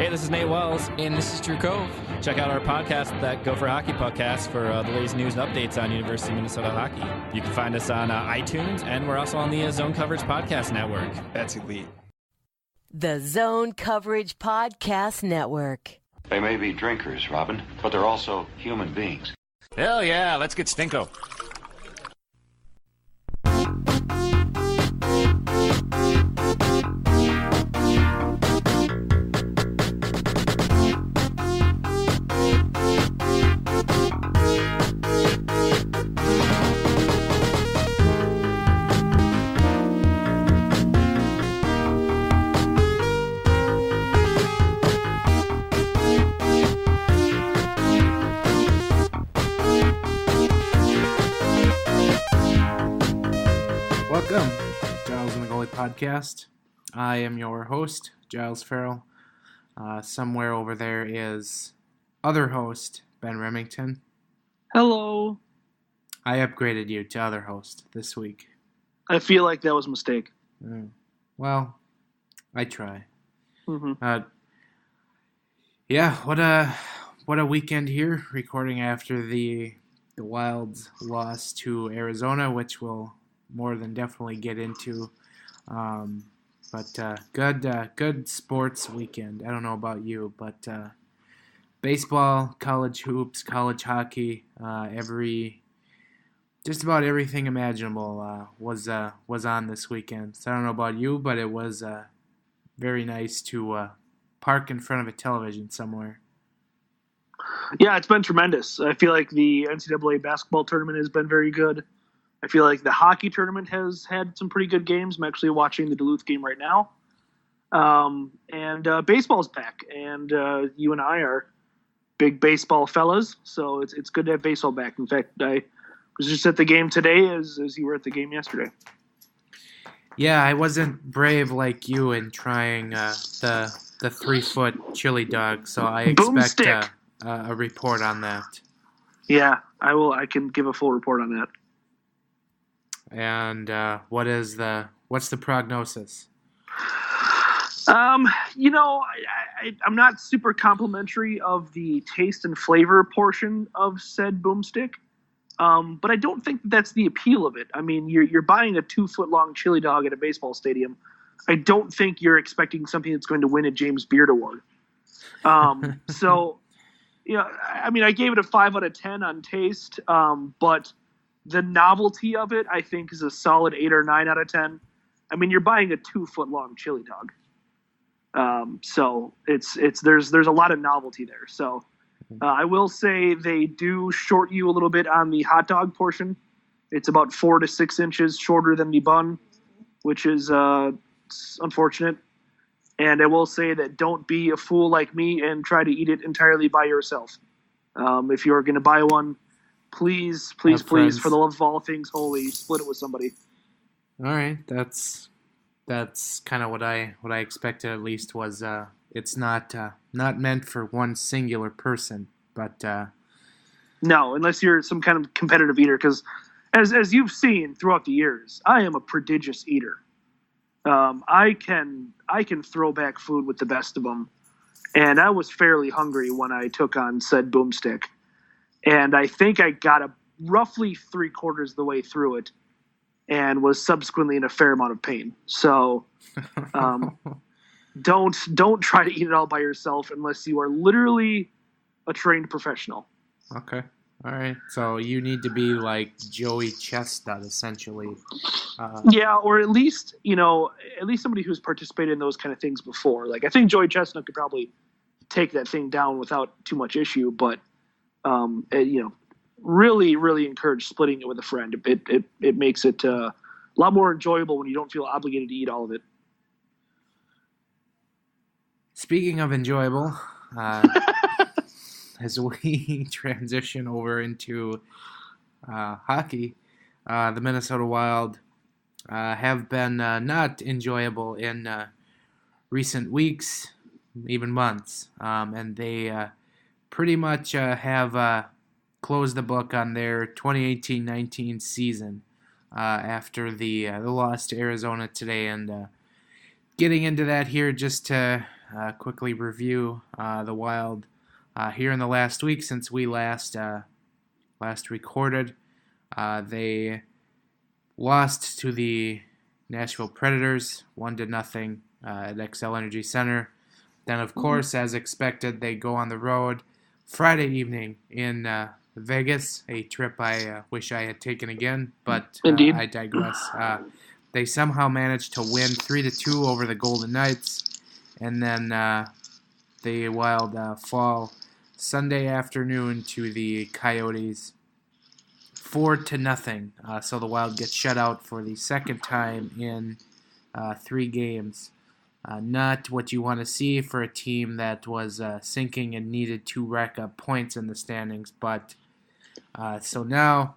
Hey, this is Nate Wells, and this is True Cove. Check out our podcast, that Go for Hockey podcast, for the latest news and updates on University of Minnesota hockey. You can find us on iTunes, and we're also on the Zone Coverage Podcast Network. That's elite. The Zone Coverage Podcast Network. They may be drinkers, Robin, but they're also human beings. Hell yeah, let's get stinko. Welcome to Giles and the Goalie Podcast. I am your host, Giles Farrell. Somewhere over there is other host, Ben Remington. Hello. I upgraded you to other host this week. I feel like that was a mistake. Well, I try. Mm-hmm. Yeah, what a weekend here, recording after the Wild's loss to Arizona, which we'll more than definitely get into. But good sports weekend. I don't know about you, but baseball, college hoops, college hockey, just about everything imaginable was on this weekend. So I don't know about you, but it was very nice to park in front of a television somewhere. Yeah, it's been tremendous. I feel like the NCAA basketball tournament has been very good. I feel like the hockey tournament has had some pretty good games. I'm actually watching the Duluth game right now. And baseball's back, and you and I are big baseball fellas, so it's good to have baseball back. In fact, I was just at the game today as you were at the game yesterday. Yeah, I wasn't brave like you in trying the 3-foot chili dog, so I expect a report on that. Yeah, I will. I can give a full report on that. And what's the prognosis? I'm not super complimentary of the taste and flavor portion of said boomstick, but I don't think that's the appeal of it. I mean, you're buying a 2-foot-long chili dog at a baseball stadium. I don't think you're expecting something that's going to win a James Beard Award. So, I mean, I gave it a 5 out of 10 on taste, but the novelty of it, I think, is a solid 8 or 9 out of 10. I mean, you're buying a 2-foot-long chili dog, so there's a lot of novelty there. So I will say they do short you a little bit on the hot dog portion. It's about 4 to 6 inches shorter than the bun, which is unfortunate. And I will say that don't be a fool like me and try to eat it entirely by yourself. If you're going to buy one, Please, for the love of all things holy, split it with somebody. All right, that's kind of what I expected. At least was it's not meant for one singular person, but no, unless you're some kind of competitive eater. Because as you've seen throughout the years, I am a prodigious eater. I can throw back food with the best of them, and I was fairly hungry when I took on said boomstick. And I think I got roughly 3/4 of the way through it and was subsequently in a fair amount of pain. So don't try to eat it all by yourself unless you are literally a trained professional. Okay. All right. So you need to be like Joey Chestnut, essentially. Yeah, or at least somebody who's participated in those kind of things before. Like, I think Joey Chestnut could probably take that thing down without too much issue, but really, really encourage splitting it with a friend. It makes it a lot more enjoyable when you don't feel obligated to eat all of it. Speaking of enjoyable, as we transition over into hockey, the Minnesota Wild have been not enjoyable in recent weeks, even months, and they pretty much have closed the book on their 2018-19 season after the loss to Arizona today. And getting into that here just to quickly review the Wild here in the last week since we last recorded. They lost to the Nashville Predators 1-0 at XL Energy Center. Then, of course, as expected, they go on the road Friday evening in Vegas, a trip I wish I had taken again, but Indeed. I digress. They somehow managed to win 3-2 over the Golden Knights, and then the Wild fall Sunday afternoon to the Coyotes 4-0. So the Wild get shut out for the second time in 3 games. Not what you want to see for a team that was sinking and needed to rack up points in the standings. But so now,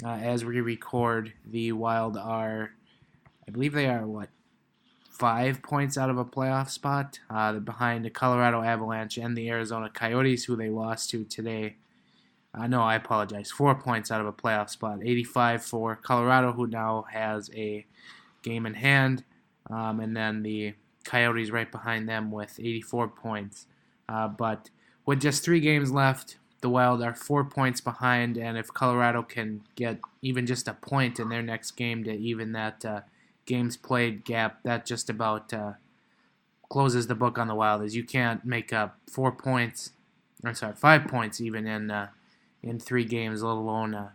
as we record, the Wild are, I believe they are, 5 points out of a playoff spot. They're behind the Colorado Avalanche and the Arizona Coyotes, who they lost to today. No, I apologize. 4 points out of a playoff spot. 85 for Colorado, who now has a game in hand. And then the Coyotes right behind them with 84 points. But with just 3 games left, the Wild are 4 points behind. And if Colorado can get even just a point in their next game to even that games played gap, that just about closes the book on the Wild, as you can't make up 5 points even in 3 games, let alone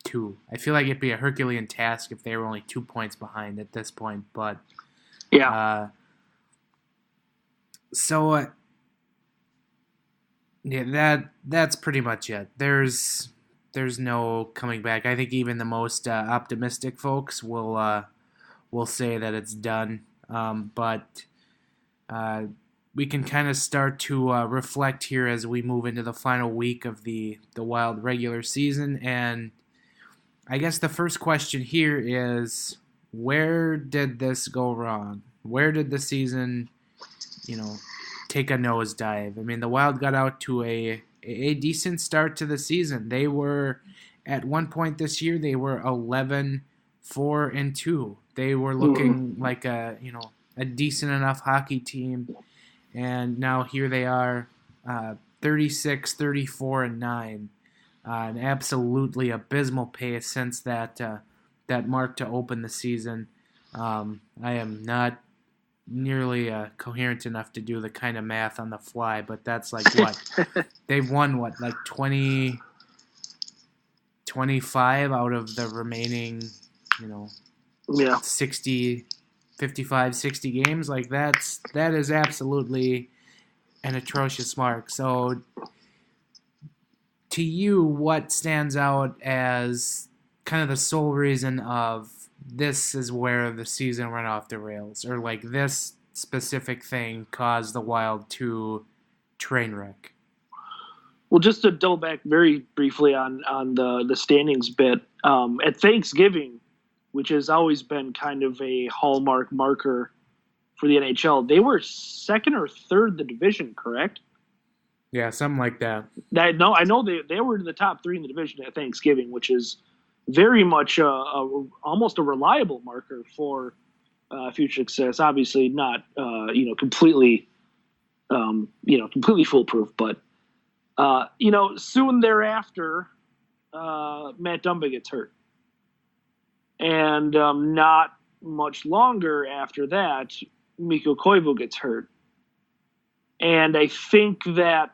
2. I feel like it'd be a Herculean task if they were only 2 points behind at this point, but yeah. That's pretty much it. There's no coming back. I think even the most optimistic folks will say that it's done. But we can kind of start to reflect here as we move into the final week of the Wild regular season. And I guess the first question here is, where did this go wrong? Where did the season, take a nosedive? I mean, the Wild got out to a decent start to the season. They were, at one point this year, they were 11-4-2. They were looking like a decent enough hockey team, and now here they are, 36-34-9. An absolutely abysmal pace since that mark to open the season. I am not nearly coherent enough to do the kind of math on the fly, but that's like what? They've won, 25 out of the remaining, 55, 60 games? Like, that is absolutely an atrocious mark. So, to you, what stands out as kind of the sole reason of this is where the season went off the rails, or like this specific thing caused the Wild to train wreck? Well, just to double back very briefly on the standings bit, at Thanksgiving, which has always been kind of a hallmark marker for the NHL, they were second or third in the division, correct? Yeah, something like that. I know they were in the top 3 in the division at Thanksgiving, which is very much almost a reliable marker for future success. Obviously, not completely foolproof, but soon thereafter, Matt Dumba gets hurt, and not much longer after that, Mikko Koivu gets hurt, and I think that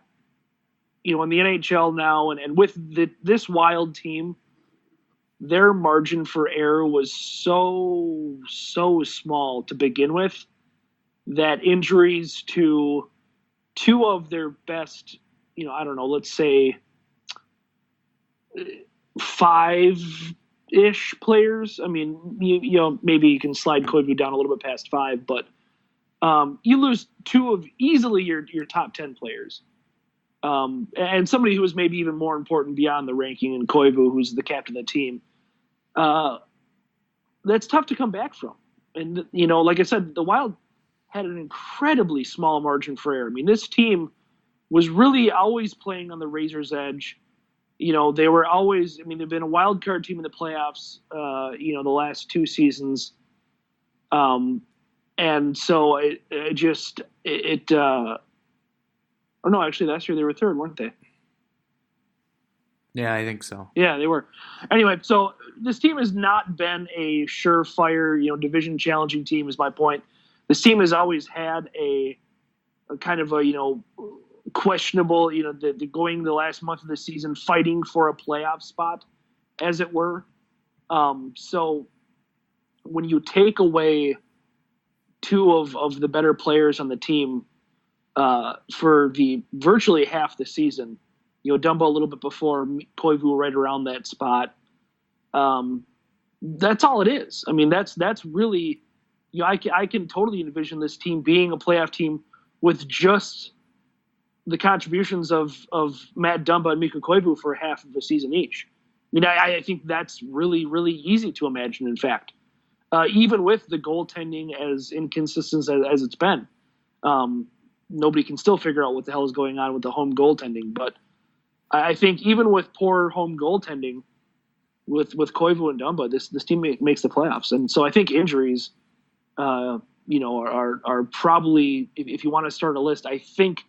in the NHL now, and with this Wild team, their margin for error was so small to begin with that injuries to 2 of their best, let's say 5-ish players. I mean, maybe you can slide Koivu down a little bit past 5, but you lose 2 of easily your top 10 players. And somebody who was maybe even more important beyond the ranking in Koivu, who's the captain of the team. That's tough to come back from. And, like I said, the Wild had an incredibly small margin for error. I mean, this team was really always playing on the razor's edge. They were always, they've been a wild card team in the playoffs, the last 2 seasons. And so oh no, actually last year they were third, weren't they? Yeah, I think so. Yeah, they were. Anyway, so this team has not been a surefire, division challenging team. Is my point. This team has always had a kind of a questionable, going the last month of the season fighting for a playoff spot, as it were. So when you take away two of the better players on the team for the virtually half the season. Dumbo a little bit before, Koivu right around that spot. That's all it is. I mean, that's really, I can totally envision this team being a playoff team with just the contributions of Matt Dumba and Mikko Koivu for half of the season each. I mean, I think that's really, really easy to imagine, in fact. Even with the goaltending as inconsistent as it's been, nobody can still figure out what the hell is going on with the home goaltending. But I think even with poor home goaltending, with Koivu and Dumba, this team makes the playoffs. And so I think injuries, are probably, if you want to start a list, I think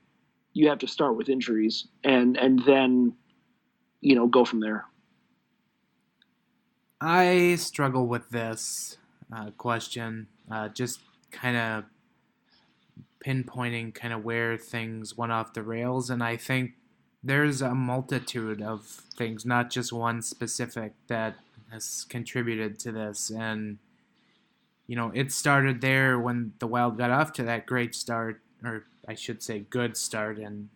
you have to start with injuries and then, go from there. I struggle with this question, just kind of pinpointing kind of where things went off the rails, and I think there's a multitude of things, not just one specific, that has contributed to this. And it started there when the Wild got off to that great start, or I should say good start in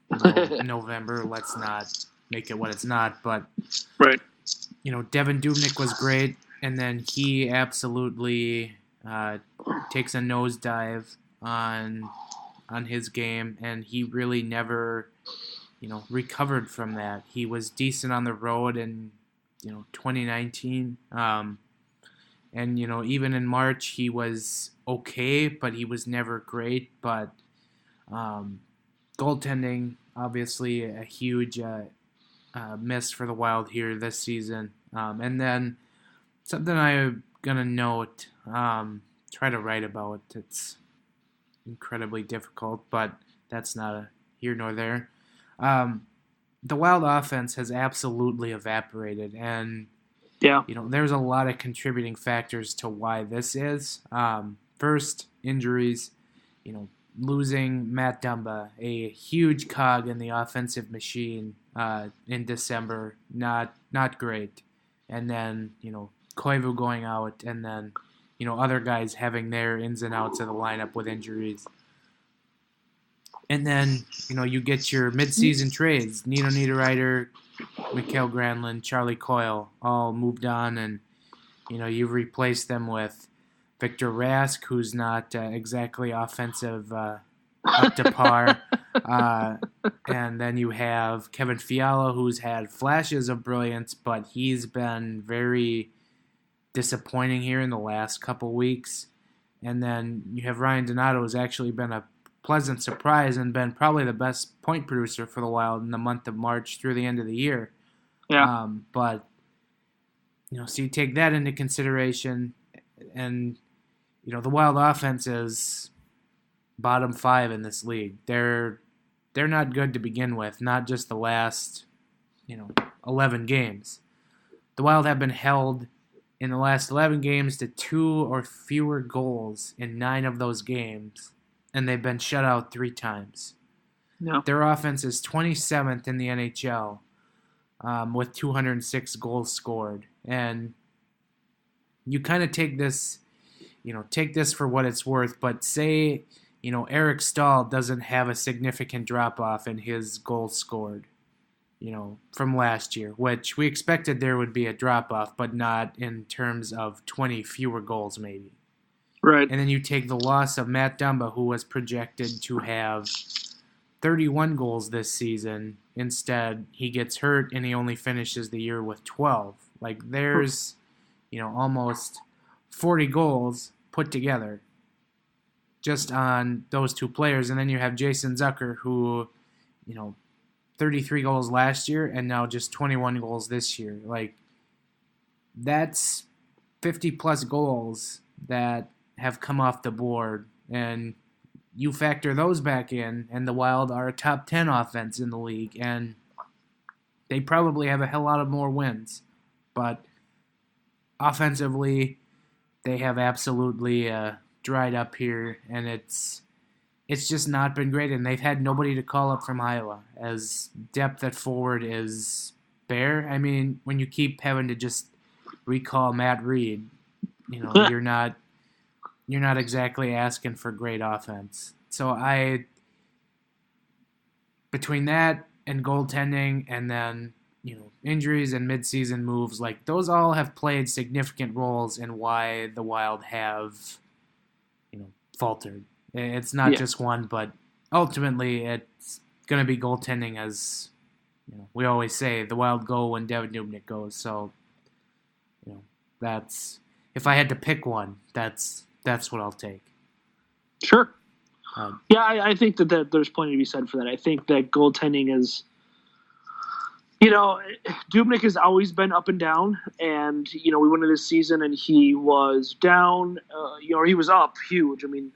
November. Let's not make it what it's not, but right. Devin Dubnyk was great, and then he absolutely takes a nosedive on his game, and he really never recovered from that. He was decent on the road in 2019, and even in March he was okay, but he was never great. But goaltending, obviously a huge miss for the Wild here this season. And then something I'm gonna note, try to write about. It's incredibly difficult, but that's not a here nor there. The Wild offense has absolutely evaporated, and there's a lot of contributing factors to why this is. First, injuries. Losing Matt Dumba, a huge cog in the offensive machine in December, not great. And then Koivu going out, and then other guys having their ins and outs of the lineup with injuries. And then, you get your midseason trades. Nino Niederreiter, Mikael Granlund, Charlie Coyle all moved on, and, you've replaced them with Victor Rask, who's not exactly offensive up to par. And then you have Kevin Fiala, who's had flashes of brilliance, but he's been very disappointing here in the last couple weeks. And then you have Ryan Donato, who's actually been a pleasant surprise and been probably the best point producer for the Wild in the month of March through the end of the year. Yeah. But so you take that into consideration, and the Wild offense is bottom 5 in this league. They're not good to begin with, not just the last 11 games. The Wild have been held in the last 11 games to 2 or fewer goals in 9 of those games, and they've been shut out 3 times. Yeah. Their offense is 27th in the NHL with 206 goals scored. And you kind of take this for what it's worth, but say, Eric Stahl doesn't have a significant drop-off in his goals scored, from last year, which we expected there would be a drop-off, but not in terms of 20 fewer goals maybe. Right. And then you take the loss of Matt Dumba, who was projected to have 31 goals this season. Instead, he gets hurt, and he only finishes the year with 12. Like, there's, almost 40 goals put together just on those 2 players. And then you have Jason Zucker, who, 33 goals last year and now just 21 goals this year. Like, that's 50-plus goals that have come off the board And you factor those back in, and the Wild are a top 10 offense in the league, and they probably have a hell lot of more wins. But offensively, they have absolutely dried up here, and it's just not been great. And they've had nobody to call up from Iowa, as depth at forward is bare. I mean, when you keep having to just recall Matt Reed, you're not exactly asking for great offense. So between that and goaltending, and then injuries and midseason moves, like those all have played significant roles in why the Wild have faltered. It's not just one, but ultimately it's going to be goaltending, as we always say, the Wild go when Devin Dubnyk goes. So that's, if I had to pick one, that's what I'll take. Sure. I think that there's plenty to be said for that. I think that goaltending is, Dubnyk has always been up and down, and, we went into this season and he was down, he was up huge. I mean,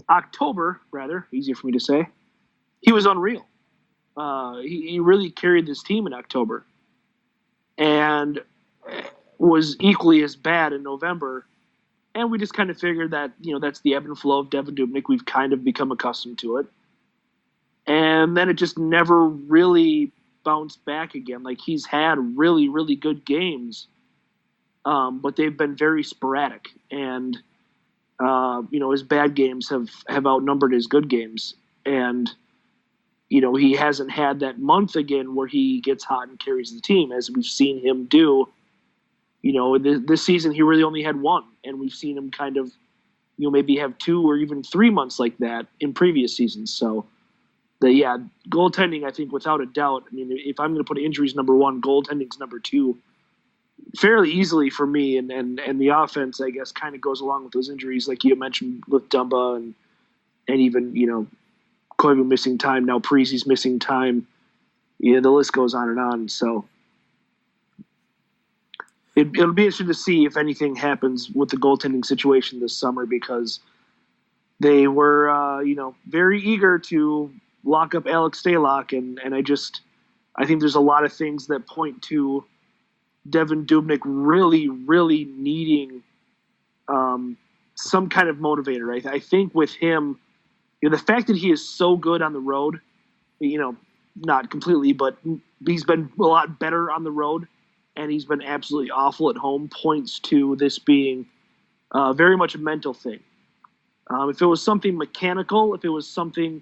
October, rather, easier for me to say, he was unreal. He really carried this team in October and was equally as bad in November. And we just kind of figured that, that's the ebb and flow of Devin Dubnyk. We've kind of become accustomed to it. And then it just never really bounced back again. Like, he's had really, really good games, but they've been very sporadic. And, his bad games have outnumbered his good games. And, he hasn't had that month again where he gets hot and carries the team, as we've seen him do. This season he really only had one, and we've seen him kind of, maybe have 2 or even 3 months like that in previous seasons. So, goaltending, I think, without a doubt. I mean, if I'm going to put injuries number 1, goaltending's number 2, fairly easily for me. And the offense, I guess, kind of goes along with those injuries, like you mentioned with Dumba and even Koivu missing time, now Parisi's missing time. The list goes on and on. So it'll be interesting to see if anything happens with the goaltending situation this summer, because they were, very eager to lock up Alex Stalock, and I think there's a lot of things that point to Devin Dubnyk really, really needing some kind of motivator. I think with him, the fact that he is so good on the road, not completely, but he's been a lot better on the road, and he's been absolutely awful at home, points to this being very much a mental thing. If it was something mechanical, if it was something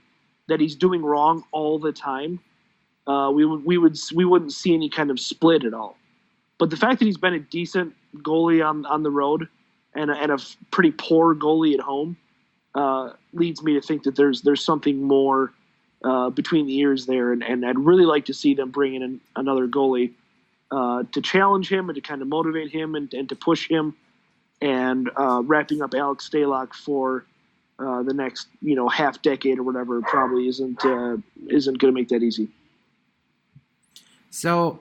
that he's doing wrong all the time, we wouldn't see any kind of split at all. But the fact that he's been a decent goalie on the road and a pretty poor goalie at home leads me to think that there's something more between the ears there, and I'd really like to see them bring in another goalie to challenge him and to kind of motivate him and to push him, and wrapping up Alex Stalock for the next half decade or whatever probably isn't going to make that easy. So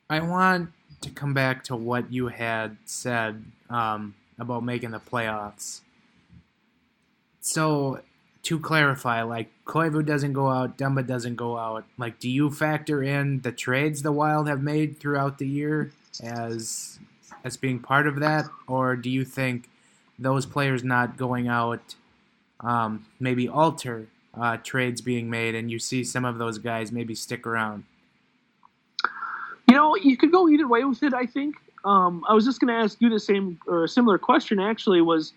I want to come back to what you had said about making the playoffs. So to clarify, like, Koivu doesn't go out, Dumba doesn't go out. Like, do you factor in the trades the Wild have made throughout the year as being part of that, or do you think those players not going out maybe alter trades being made, and you see some of those guys maybe stick around? You could go either way with it, I think. I was just going to ask you the same or a similar question, actually, was,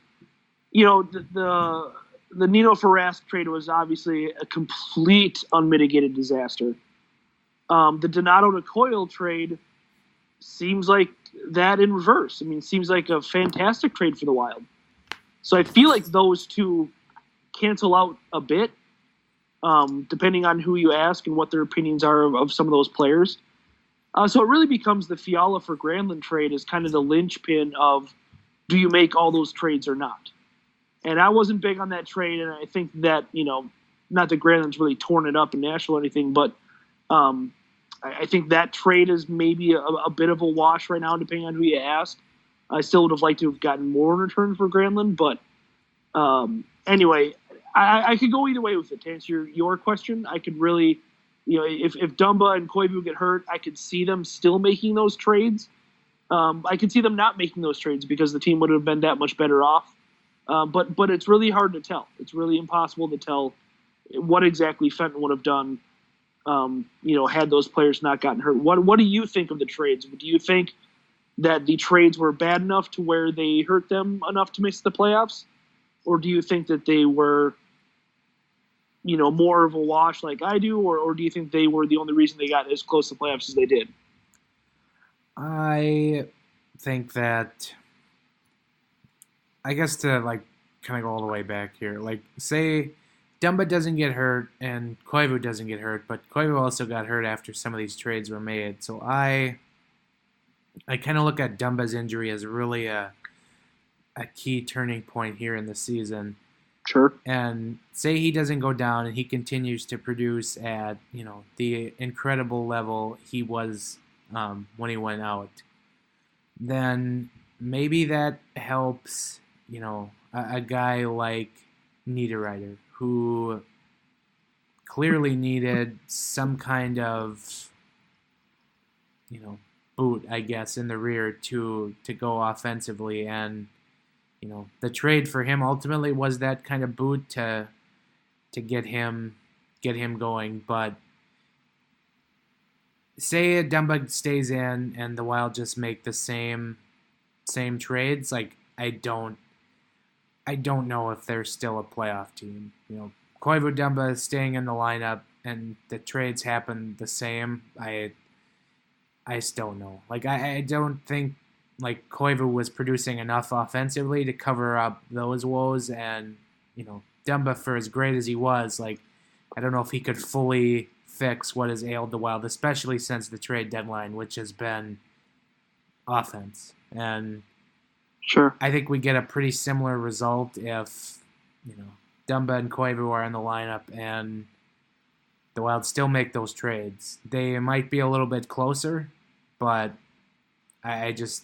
the Nino Farask trade was obviously a complete unmitigated disaster. The Donato to Coyle trade seems like that in reverse. I mean, it seems like a fantastic trade for the Wild. So I feel like those two cancel out a bit, depending on who you ask and what their opinions are of some of those players. So it really becomes the Fiala for Granlund trade as kind of the linchpin of, do you make all those trades or not? And I wasn't big on that trade, and I think that, not that Granlund's really torn it up in Nashville or anything, but I think that trade is maybe a bit of a wash right now, depending on who you ask. I still would have liked to have gotten more in return for Granlund, but anyway, I could go either way with it. To answer your question, I could really, if Dumba and Koivu get hurt, I could see them still making those trades. I could see them not making those trades because the team would have been that much better off. But it's really hard to tell. It's really impossible to tell what exactly Fenton would have done, had those players not gotten hurt. What do you think of the trades? Do you think that the trades were bad enough to where they hurt them enough to miss the playoffs? Or do you think that they were, more of a wash like I do? Or do you think they were the only reason they got as close to playoffs as they did? I think that, I guess to kind of go all the way back here, say Dumba doesn't get hurt and Koivu doesn't get hurt, but Koivu also got hurt after some of these trades were made. So I kind of look at Dumba's injury as really a key turning point here in the season. Sure. And say he doesn't go down and he continues to produce at, the incredible level he was when he went out, then maybe that helps, a guy like Niederreiter, who clearly needed some kind of, boot, I guess, in the rear to go offensively. And, the trade for him ultimately was that kind of boot to get him going. But say Dumba stays in and the Wild just make the same trades, I don't know if they're still a playoff team. Koivu Dumba is staying in the lineup and the trades happen the same. I still don't know. I don't think Koivu was producing enough offensively to cover up those woes, and Dumba, for as great as he was, I don't know if he could fully fix what has ailed the Wild, especially since the trade deadline, which has been offense. And sure, I think we get a pretty similar result if Dumba and Koivu are in the lineup and the Wild still make those trades. They might be a little bit closer, but I just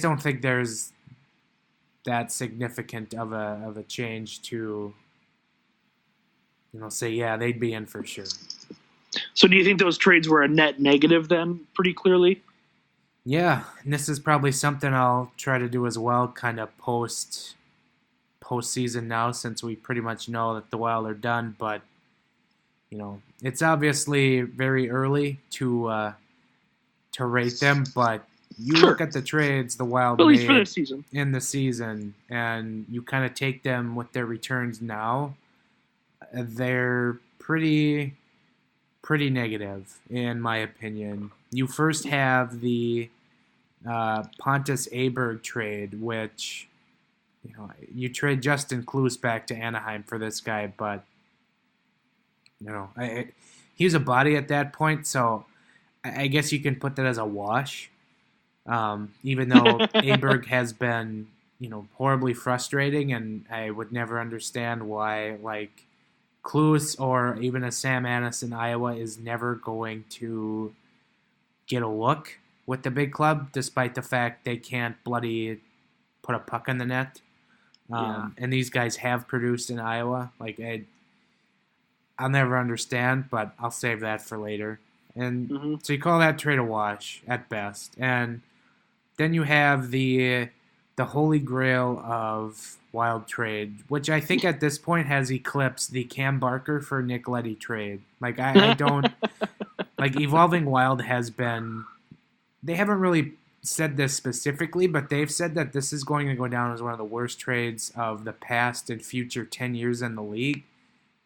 don't think there's that significant of a change to say, yeah, they'd be in for sure. So do you think those trades were a net negative then, pretty clearly? Yeah, and this is probably something I'll try to do as well, kind of postseason now, since we pretty much know that the Wild are done. But it's obviously very early to rate them. But you look at the trades the Wild made for this season. In the season, and you kind of take them with their returns now. They're pretty negative, in my opinion. You first have the Pontus Aberg trade, which you trade Justin Klus back to Anaheim for this guy, but he was a body at that point, so I guess you can put that as a wash. Even though Aberg has been horribly frustrating, and I would never understand why Klus or even a Sam Anis in Iowa is never going to get a look with the big club, despite the fact they can't bloody put a puck in the net. And these guys have produced in Iowa. I'll never understand, but I'll save that for later. And so you call that trade a wash at best. And then you have the holy grail of Wild trade, which I think at this point has eclipsed the Cam Barker for Nick Leddy trade. I don't Evolving Wild has been, they haven't really said this specifically, but they've said that this is going to go down as one of the worst trades of the past and future 10 years in the league.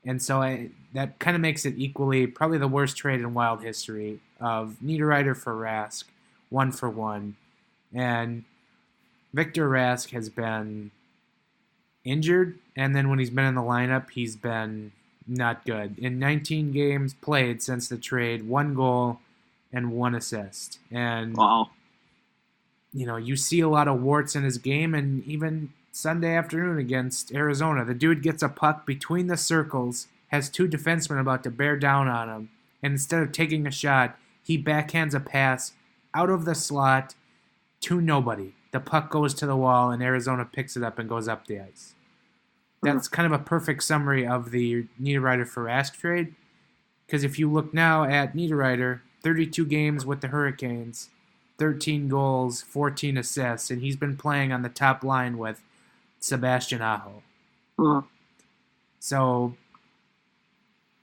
And so that kind of makes it equally probably the worst trade in Wild history of Niederreiter for Rask, 1-for-1. And Victor Rask has been injured, and then when he's been in the lineup, he's been not good. In 19 games played since the trade, 1 goal and 1 assist. And wow. You see a lot of warts in his game, and even Sunday afternoon against Arizona, the dude gets a puck between the circles, has 2 defensemen about to bear down on him, and instead of taking a shot, he backhands a pass out of the slot to nobody. the puck goes to the wall, and Arizona picks it up and goes up the ice. That's kind of a perfect summary of the Niederreiter for Rask trade. Because if you look now at Niederreiter, 32 games with the Hurricanes, 13 goals, 14 assists, and he's been playing on the top line with Sebastian Aho. So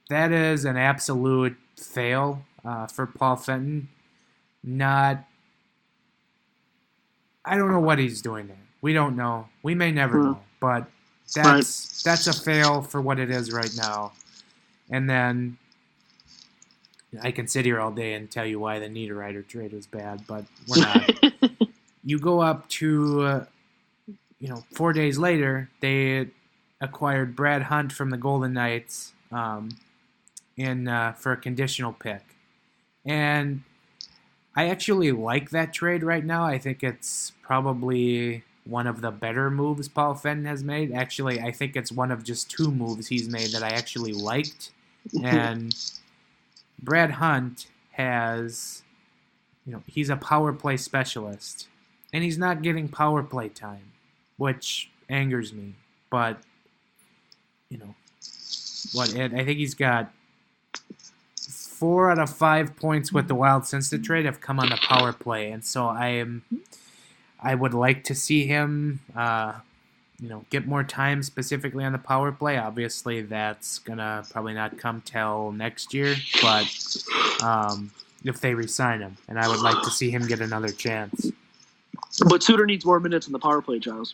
that is an absolute fail for Paul Fenton. I don't know what he's doing there. We don't know. We may never know. But that's a fail for what it is right now. And then I can sit here all day and tell you why the Niederreiter trade was bad, but we're not. You go up to, 4 days later, they acquired Brad Hunt from the Golden Knights for a conditional pick. And I actually like that trade right now. I think it's probably one of the better moves Paul Fenton has made. Actually, I think it's one of just 2 moves he's made that I actually liked. And Brad Hunt has, he's a power play specialist. And he's not getting power play time, which angers me. But, I think he's got 4 out of 5 points with the Wild since the trade have come on the power play. And so I would like to see him, get more time specifically on the power play. Obviously, that's going to probably not come till next year, but if they re-sign him, and I would like to see him get another chance. But Suter needs more minutes in the power play, Giles.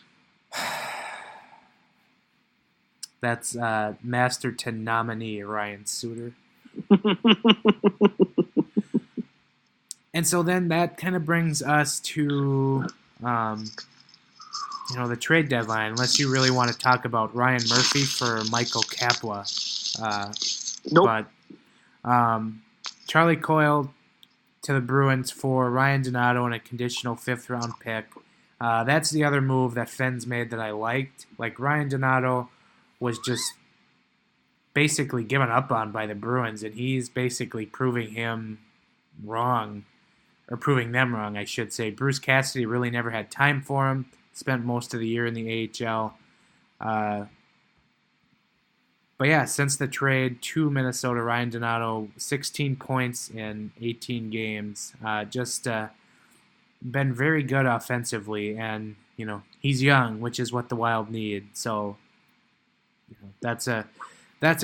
That's Masterton nominee Ryan Suter. And so then that kind of brings us to the trade deadline, unless you really want to talk about Ryan Murphy for Michael Kapla. Nope. But Charlie Coyle to the Bruins for Ryan Donato and a conditional 5th-round pick. That's the other move that Fenn's made that I liked. Like, Ryan Donato was just basically given up on by the Bruins, and he's basically proving them wrong, I should say. Bruce Cassidy really never had time for him. Spent most of the year in the AHL. But yeah, since the trade to Minnesota, Ryan Donato, 16 points in 18 games. Been very good offensively, and he's young, which is what the Wild need. So that's a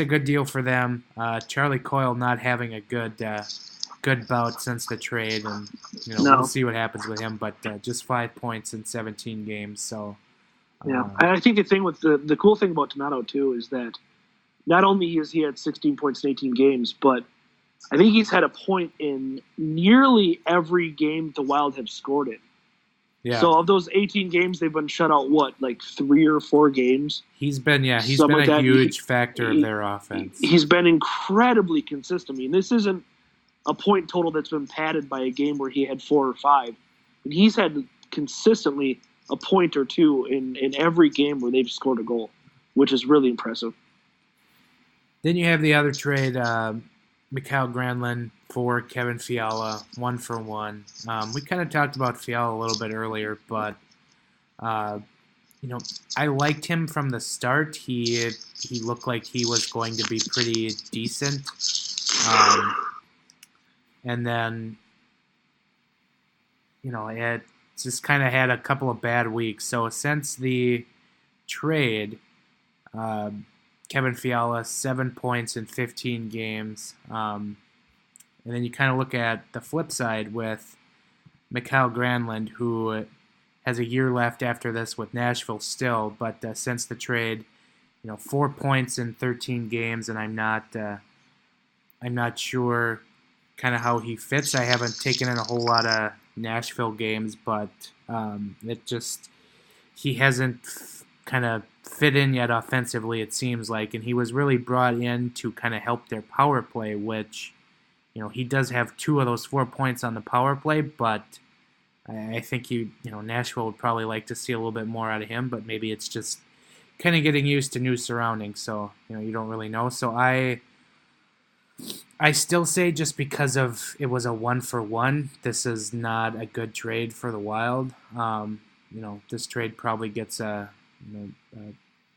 good deal for them. Charlie Coyle not having a good bout since the trade, and we'll see what happens with him. But just 5 points in 17 games. So yeah, I think the thing with the cool thing about Donato too is that not only has he had 16 points in 18 games, but I think he's had a point in nearly every game the Wild have scored in. Yeah. So of those 18 games, they've been shut out, 3 or 4 games? He's been a huge factor of their offense. He's been incredibly consistent. I mean, this isn't a point total that's been padded by a game where he had 4 or 5. And he's had consistently a point or 2 in every game where they've scored a goal, which is really impressive. Then you have the other trade, Mikael Granlund for Kevin Fiala, 1-for-1. We kind of talked about Fiala a little bit earlier, but I liked him from the start. He looked like he was going to be pretty decent, and then it just kind of had a couple of bad weeks. So since the trade, Kevin Fiala, 7 points in 15 games. And then you kind of look at the flip side with Mikael Granlund, who has a year left after this with Nashville still, but since the trade, 4 points in 13 games, and I'm not sure kind of how he fits. I haven't taken in a whole lot of Nashville games, but he hasn't kind of fit in yet offensively, it seems like, and he was really brought in to kind of help their power play, which, he does have 2 of those 4 points on the power play, but I think Nashville would probably like to see a little bit more out of him, but maybe it's just kind of getting used to new surroundings, so, you don't really know. So I still say, just because of it was a 1-for-1, this is not a good trade for the Wild. this trade probably gets a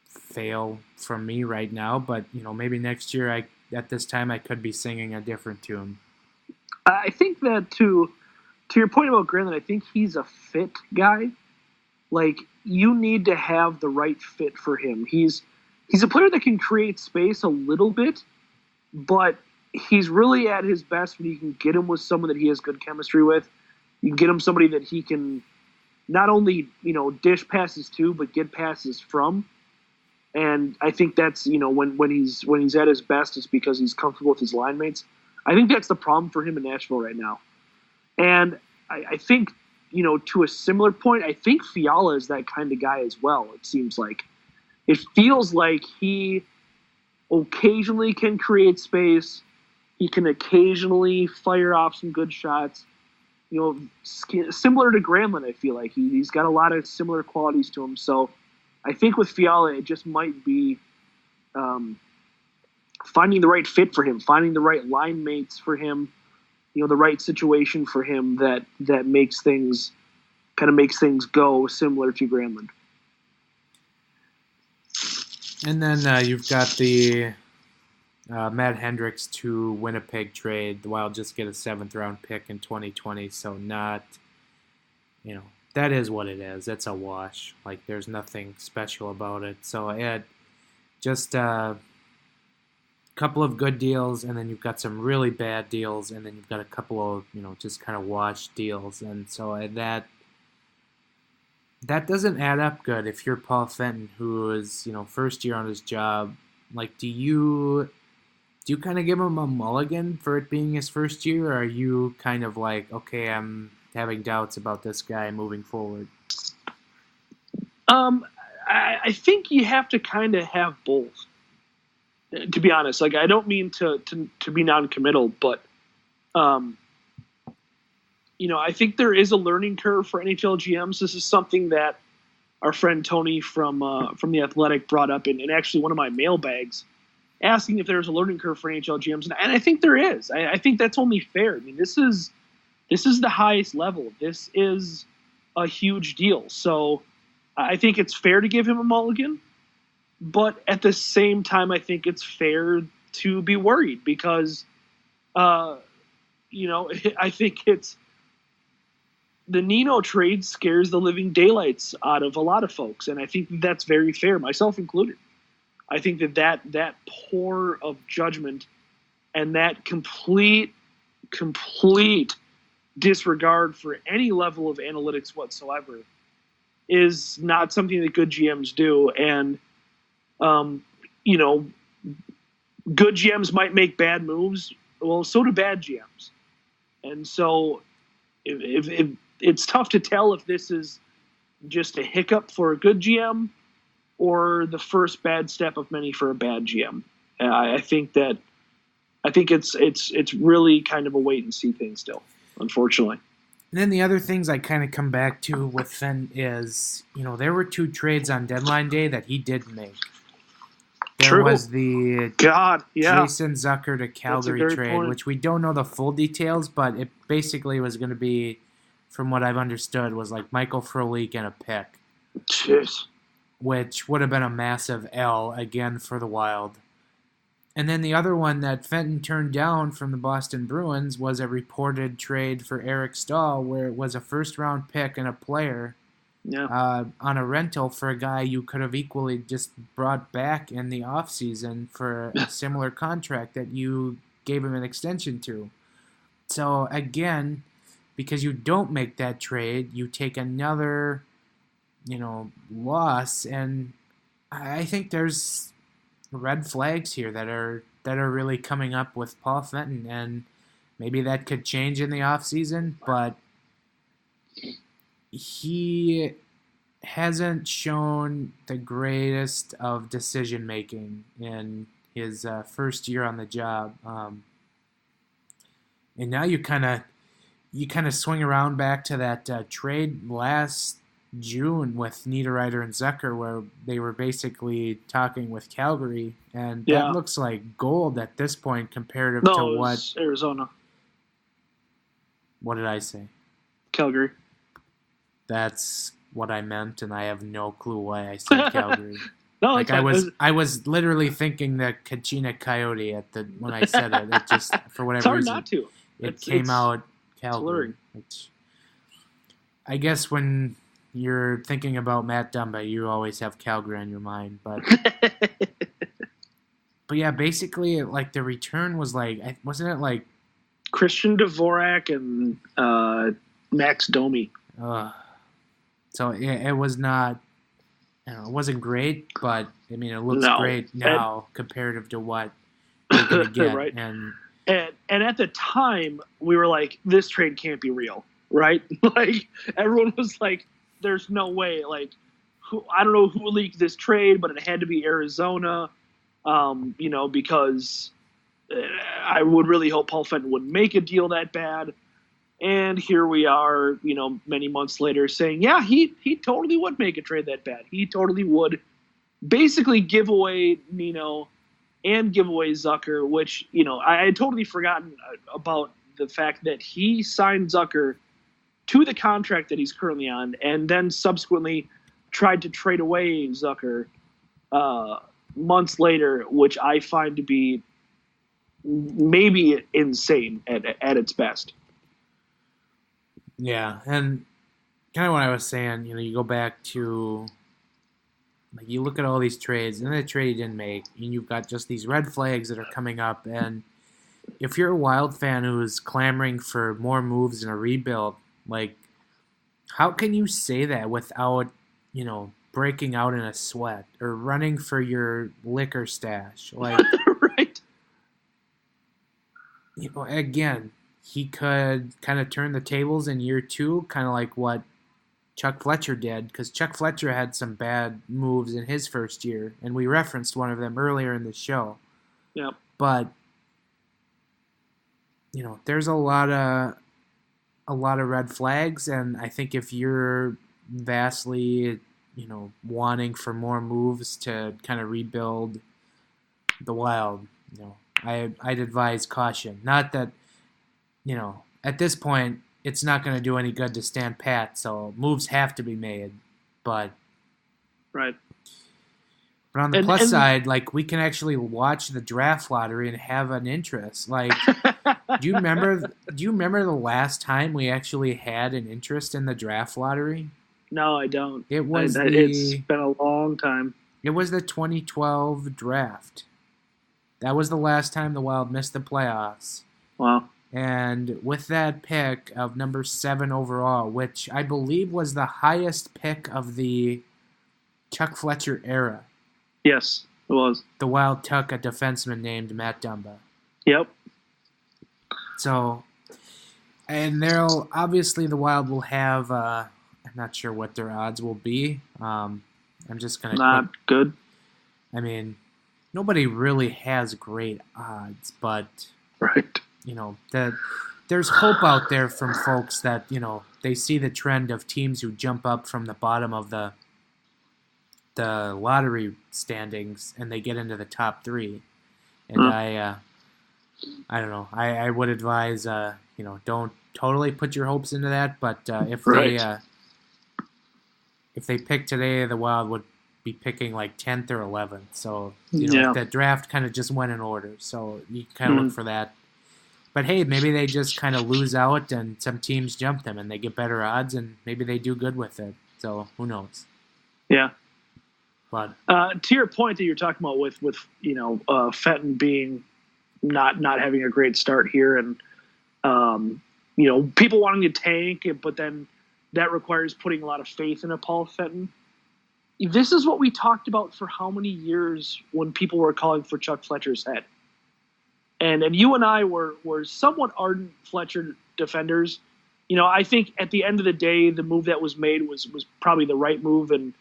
fail from me right now, but maybe next year at this time I could be singing a different tune. I think that to your point about Granlund, I think he's a fit guy. Like, you need to have the right fit for him. He's a player that can create space a little bit, but he's really at his best when you can get him with someone that he has good chemistry with. You can get him somebody that he can not only, dish passes to, but get passes from. And I think that's, when he's at his best, it's because he's comfortable with his line mates. I think that's the problem for him in Nashville right now. And I think, to a similar point, I think Fiala is that kind of guy as well, it seems like. It feels like he occasionally can create space. He can occasionally fire off some good shots. Similar to Granlund, I feel like. He's got a lot of similar qualities to him. So I think with Fiala, it just might be finding the right fit for him, finding the right line mates for him, the right situation for him that makes things go similar to Granlund. And then you've got the Matt Hendricks to Winnipeg trade. The Wild just get a 7th-round pick in 2020, so not, that is what it is. It's a wash. Like, there's nothing special about it. So I had just a couple of good deals, and then you've got some really bad deals, and then you've got a couple of, just kind of wash deals. And so that doesn't add up good if you're Paul Fenton, who is, first year on his job. Like, do you kind of give him a mulligan for it being his first year, or are you kind of like, okay, I'm having doubts about this guy moving forward? I think you have to kind of have both, to be honest. Like, I don't mean to be non-committal, but I think there is a learning curve for NHL GMs. This is something that our friend Tony from The Athletic brought up in actually one of my mailbags, asking if there's a learning curve for NHL GMs, and I think there is. I think that's only fair. I mean, this is the highest level. This is a huge deal. So I think it's fair to give him a mulligan, but at the same time, I think it's fair to be worried because, I think it's the Nino trade scares the living daylights out of a lot of folks, and I think that's very fair, myself included. I think that pour of judgment and that complete disregard for any level of analytics whatsoever is not something that good GMs do. And, good GMs might make bad moves. Well, so do bad GMs. And so if it's tough to tell if this is just a hiccup for a good GM or the first bad step of many for a bad GM. I think it's really kind of a wait and see thing still, unfortunately. And then the other things I kind of come back to with Fenn is, there were 2 trades on deadline day that he did make. There was the Jason Zucker to Calgary trade, which we don't know the full details, but it basically was going to be, from what I've understood, was like Michael Frolik and a pick. Jeez. Which would have been a massive L, again, for the Wild. And then the other one that Fenton turned down from the Boston Bruins was a reported trade for Eric Stahl, where it was a first-round pick and a player on a rental for a guy you could have equally just brought back in the offseason for a similar contract that you gave him an extension to. So, again, because you don't make that trade, you take another, loss, and I think there's red flags here that are really coming up with Paul Fenton, and maybe that could change in the offseason, but he hasn't shown the greatest of decision making in his first year on the job, and now you kind of swing around back to that trade last June with Niederreiter and Zucker, where they were basically talking with Calgary, and that looks like gold at this point comparative to what Arizona. What did I say? Calgary. That's what I meant, and I have no clue why I said Calgary. No, like I was literally thinking the Kachina Coyote when I said it. It just for whatever it's hard reason not to. It came out Calgary. Which I guess when you're thinking about Matt Dumba, you always have Calgary on your mind. But but yeah, basically, like the return was like, wasn't it like Christian Dvorak and Max Domi? So it was not. It wasn't great, but I mean, it looks great now comparative to what you're going to get. Right. And at the time, we were like, this trade can't be real, right? Like, everyone was like, there's no way. Like, I don't know who leaked this trade, but it had to be Arizona, because I would really hope Paul Fenton wouldn't make a deal that bad. And here we are, many months later saying, yeah, he totally would make a trade that bad. He totally would basically give away Nino and give away Zucker, which, I had totally forgotten about the fact that he signed Zucker to the contract that he's currently on and then subsequently tried to trade away Zucker months later, which I find to be maybe insane at its best. Yeah, and kind of what I was saying, you go back to, like, you look at all these trades, and the trade he didn't make, and you've got just these red flags that are coming up, and if you're a Wild fan who's clamoring for more moves in a rebuild, like, how can you say that without, breaking out in a sweat or running for your liquor stash? Like, right. Again, he could kind of turn the tables in year two, kind of like what Chuck Fletcher did, because Chuck Fletcher had some bad moves in his first year, and we referenced one of them earlier in the show. Yep. But there's a lot of red flags, and I think if you're vastly, wanting for more moves to kind of rebuild the Wild, I'd advise caution. Not that. At this point, it's not going to do any good to stand pat, so moves have to be made. But right. But on the plus side, like, we can actually watch the draft lottery and have an interest. Like, do you remember the last time we actually had an interest in the draft lottery? No, I don't. It's been a long time. It was the 2012 draft. That was the last time the Wild missed the playoffs. Wow. And with that pick of number 7 overall, which I believe was the highest pick of the Chuck Fletcher era. Yes, it was. The Wild took a defenseman named Matt Dumba. Yep. So, and obviously the Wild will have, I'm not sure what their odds will be. I'm just going to... Not good. I mean, nobody really has great odds, but... Right. That there's hope out there from folks that, they see the trend of teams who jump up from the bottom of the lottery standings and they get into the top 3. And I don't know. I would advise, don't totally put your hopes into that. But if they pick today, the Wild would be picking like 10th or 11th. So the draft kind of just went in order. So you kind of look for that. But hey, maybe they just kind of lose out and some teams jump them and they get better odds and maybe they do good with it. So who knows? Yeah. But to your point that you're talking about with Fenton being not having a great start here and people wanting to tank, but then that requires putting a lot of faith in a Paul Fenton. This is what we talked about for how many years when people were calling for Chuck Fletcher's head. And you and I were somewhat ardent Fletcher defenders. I think at the end of the day, the move that was made was probably the right move. And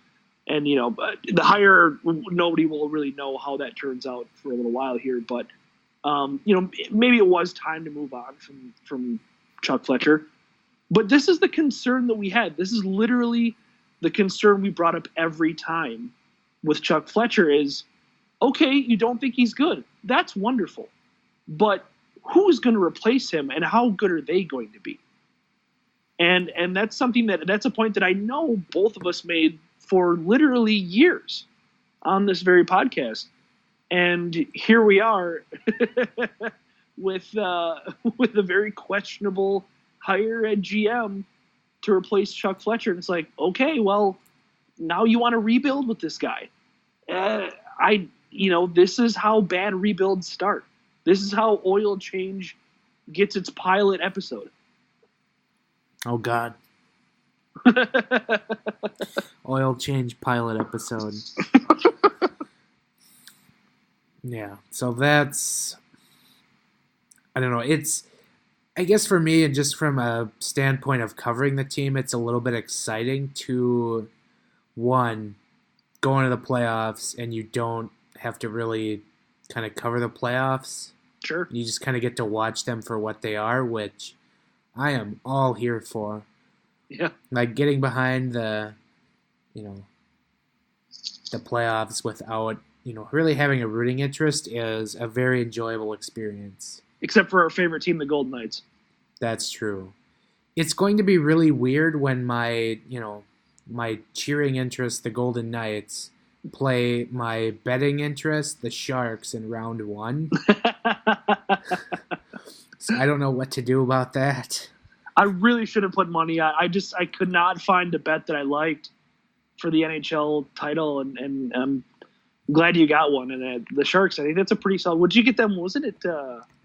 the hire, nobody will really know how that turns out for a little while here. But, maybe it was time to move on from Chuck Fletcher. But this is the concern that we had. This is literally the concern we brought up every time with Chuck Fletcher is, okay, you don't think he's good. That's wonderful. But who's going to replace him and how good are they going to be? And that's something that's a point that I know both of us made for literally years on this very podcast. And here we are with a very questionable hire at GM to replace Chuck Fletcher. And it's like, okay, well, now you want to rebuild with this guy. This is how bad rebuilds start. This is how Oil Change gets its pilot episode. Oh, God. Oil Change pilot episode. Yeah, so that's, I don't know, I guess for me, and just from a standpoint of covering the team, it's a little bit exciting to, one, go into the playoffs and you don't have to really kind of cover the playoffs. Sure. You just kind of get to watch them for what they are, which I am all here for. Yeah. Like getting behind the playoffs without, really having a rooting interest is a very enjoyable experience. Except for our favorite team, the Golden Knights. That's true. It's going to be really weird when my cheering interest, the Golden Knights, play my betting interest, the Sharks, in round 1. So I don't know what to do about that. I really should have put money on. I could not find a bet that I liked for the NHL title, and I'm glad you got one. And the Sharks, I think that's a pretty solid. Would you get them? Wasn't it?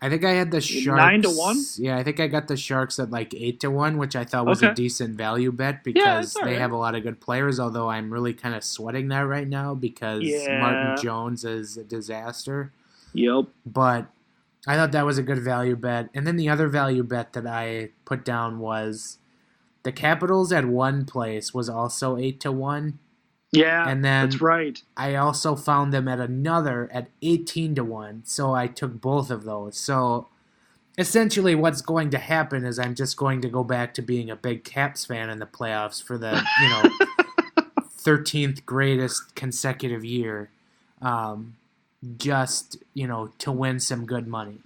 I think I had the Sharks 9-1. Yeah, I think I got the Sharks at like 8-1, which I thought was a decent value bet because they have a lot of good players. Although I'm really kind of sweating that right now because Martin Jones is a disaster. Yep. But I thought that was a good value bet. And then the other value bet that I put down was the Capitals at one place was also 8-1. Yeah, and then that's right. I also found them at another at 18-1. So I took both of those. So essentially what's going to happen is I'm just going to go back to being a big Caps fan in the playoffs for the 13th greatest consecutive year. Just, to win some good money.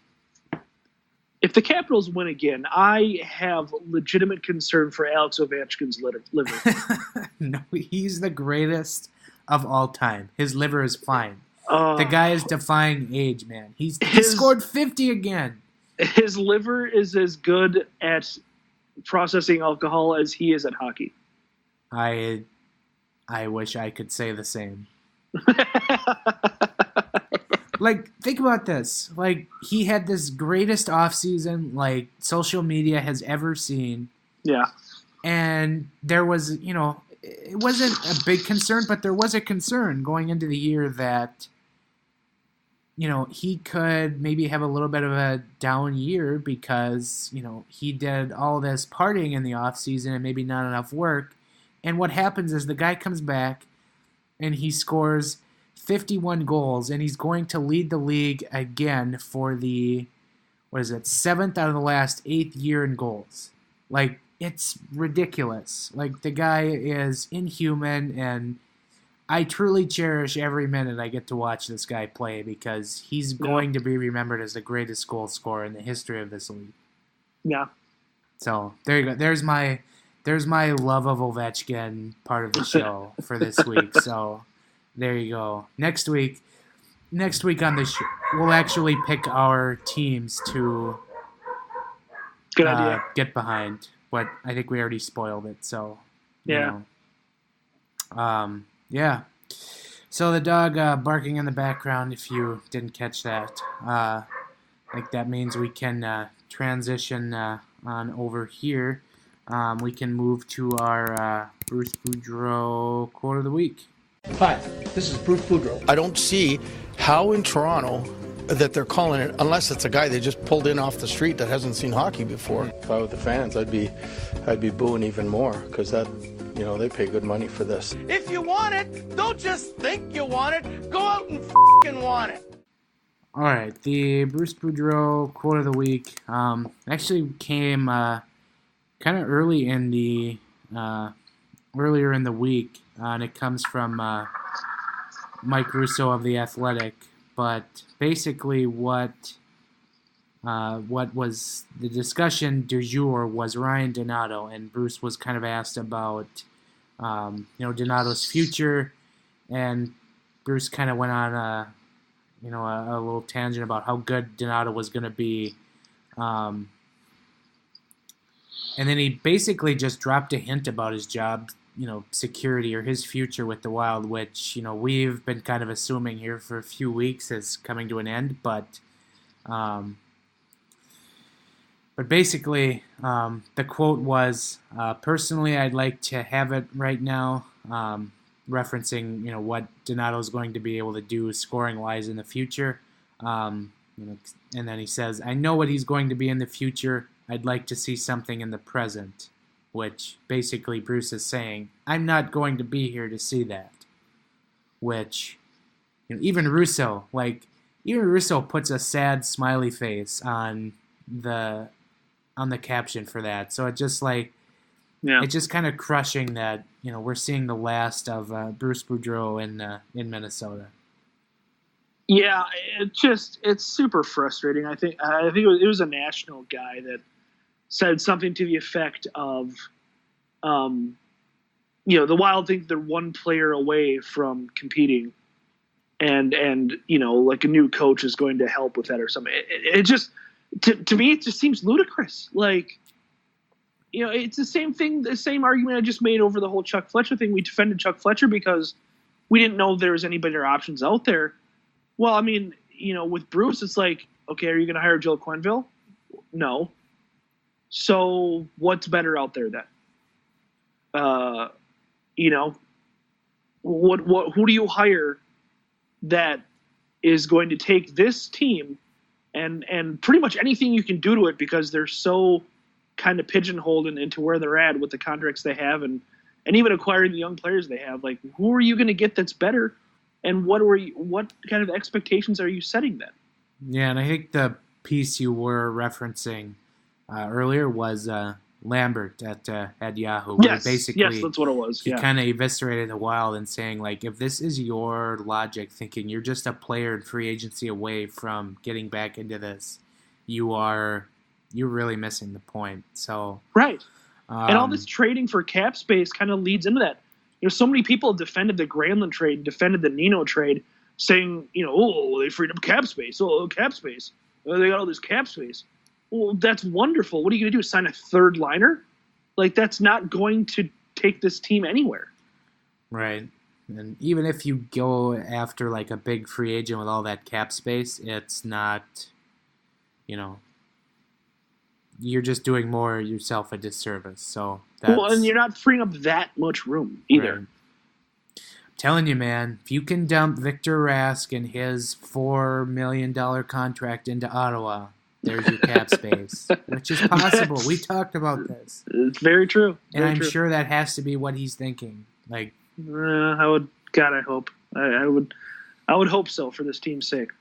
If the Capitals win again, I have legitimate concern for Alex Ovechkin's liver. No, he's the greatest of all time. His liver is fine. The guy is defying age, man. He scored 50 again. His liver is as good at processing alcohol as he is at hockey. I wish I could say the same. Like, think about this. Like, he had this greatest offseason, like, social media has ever seen. Yeah. And there was, it wasn't a big concern, but there was a concern going into the year that, he could maybe have a little bit of a down year because, he did all this partying in the offseason and maybe not enough work. And what happens is the guy comes back and he scores 51 goals, and he's going to lead the league again for the, 7th out of the last 8th year in goals. Like, it's ridiculous. Like, the guy is inhuman, and I truly cherish every minute I get to watch this guy play because he's going to be remembered as the greatest goal scorer in the history of this league. Yeah. So, there you go. There's my love of Ovechkin part of the show for this week, so... There you go. Next week on the show, we'll actually pick our teams to Good idea. Get behind. But I think we already spoiled it. So yeah. Yeah. So the dog barking in the background. If you didn't catch that, I think that means we can transition on over here. We can move to our Bruce Boudreau quote of the week. Hi, this is Bruce Boudreau. I don't see how in Toronto that they're calling it, unless it's a guy they just pulled in off the street that hasn't seen hockey before. If I were the fans, I'd be booing even more because that, they pay good money for this. If you want it, don't just think you want it. Go out and f***ing want it. All right, the Bruce Boudreau quote of the week actually came kind of early in the earlier in the week. And it comes from Mike Russo of The Athletic. But basically what what was the discussion du jour was Ryan Donato, and Bruce was kind of asked about Donato's future, and Bruce kind of went on a little tangent about how good Donato was going to be, and then he basically just dropped a hint about his job, security or his future with the Wild, which we've been kind of assuming here for a few weeks is coming to an end, but basically, the quote was, personally, I'd like to have it right now, referencing, what Donato's going to be able to do scoring-wise in the future. And then he says, I know what he's going to be in the future. I'd like to see something in the present, which basically Bruce is saying, I'm not going to be here to see that. Which, even Russo puts a sad smiley face on the caption for that. So it just it's just kind of crushing that we're seeing the last of Bruce Boudreau in Minnesota. Yeah, it's super frustrating. I think it was a national guy that said something to the effect of, the Wild think they're one player away from competing, and like a new coach is going to help with that or something. It just to me it just seems ludicrous. Like, it's the same thing, the same argument I just made over the whole Chuck Fletcher thing. We defended Chuck Fletcher because we didn't know there was any better options out there. Well, I mean, with Bruce, it's like, okay, are you going to hire Joe Quenneville? No. So what's better out there then? Who do you hire that is going to take this team and pretty much anything you can do to it, because they're so kind of pigeonholed into where they're at with the contracts they have and even acquiring the young players they have. Like, who are you going to get that's better? And what kind of expectations are you setting then? Yeah, and I think the piece you were referencing earlier was Lambert at Yahoo. Yes, basically, that's what it was. He kind of eviscerated the Wild and saying, like, if this is your logic, thinking you're just a player in free agency away from getting back into this, you're really missing the point. So right, and all this trading for cap space kind of leads into that. So many people defended the Granlund trade, defended the Nino trade, saying, they freed up cap space. Oh, cap space. They got all this cap space. Well, that's wonderful. What are you going to do? Sign a third liner? Like, that's not going to take this team anywhere. Right. And even if you go after like a big free agent with all that cap space, it's not, you're just doing more yourself a disservice. So and you're not freeing up that much room either. Right. I'm telling you, man, if you can dump Victor Rask and his $4 million contract into Ottawa, there's your cap space, which is possible. We talked about this. It's very true. And I'm sure that has to be what he's thinking. Like, I hope. I would hope so for this team's sake.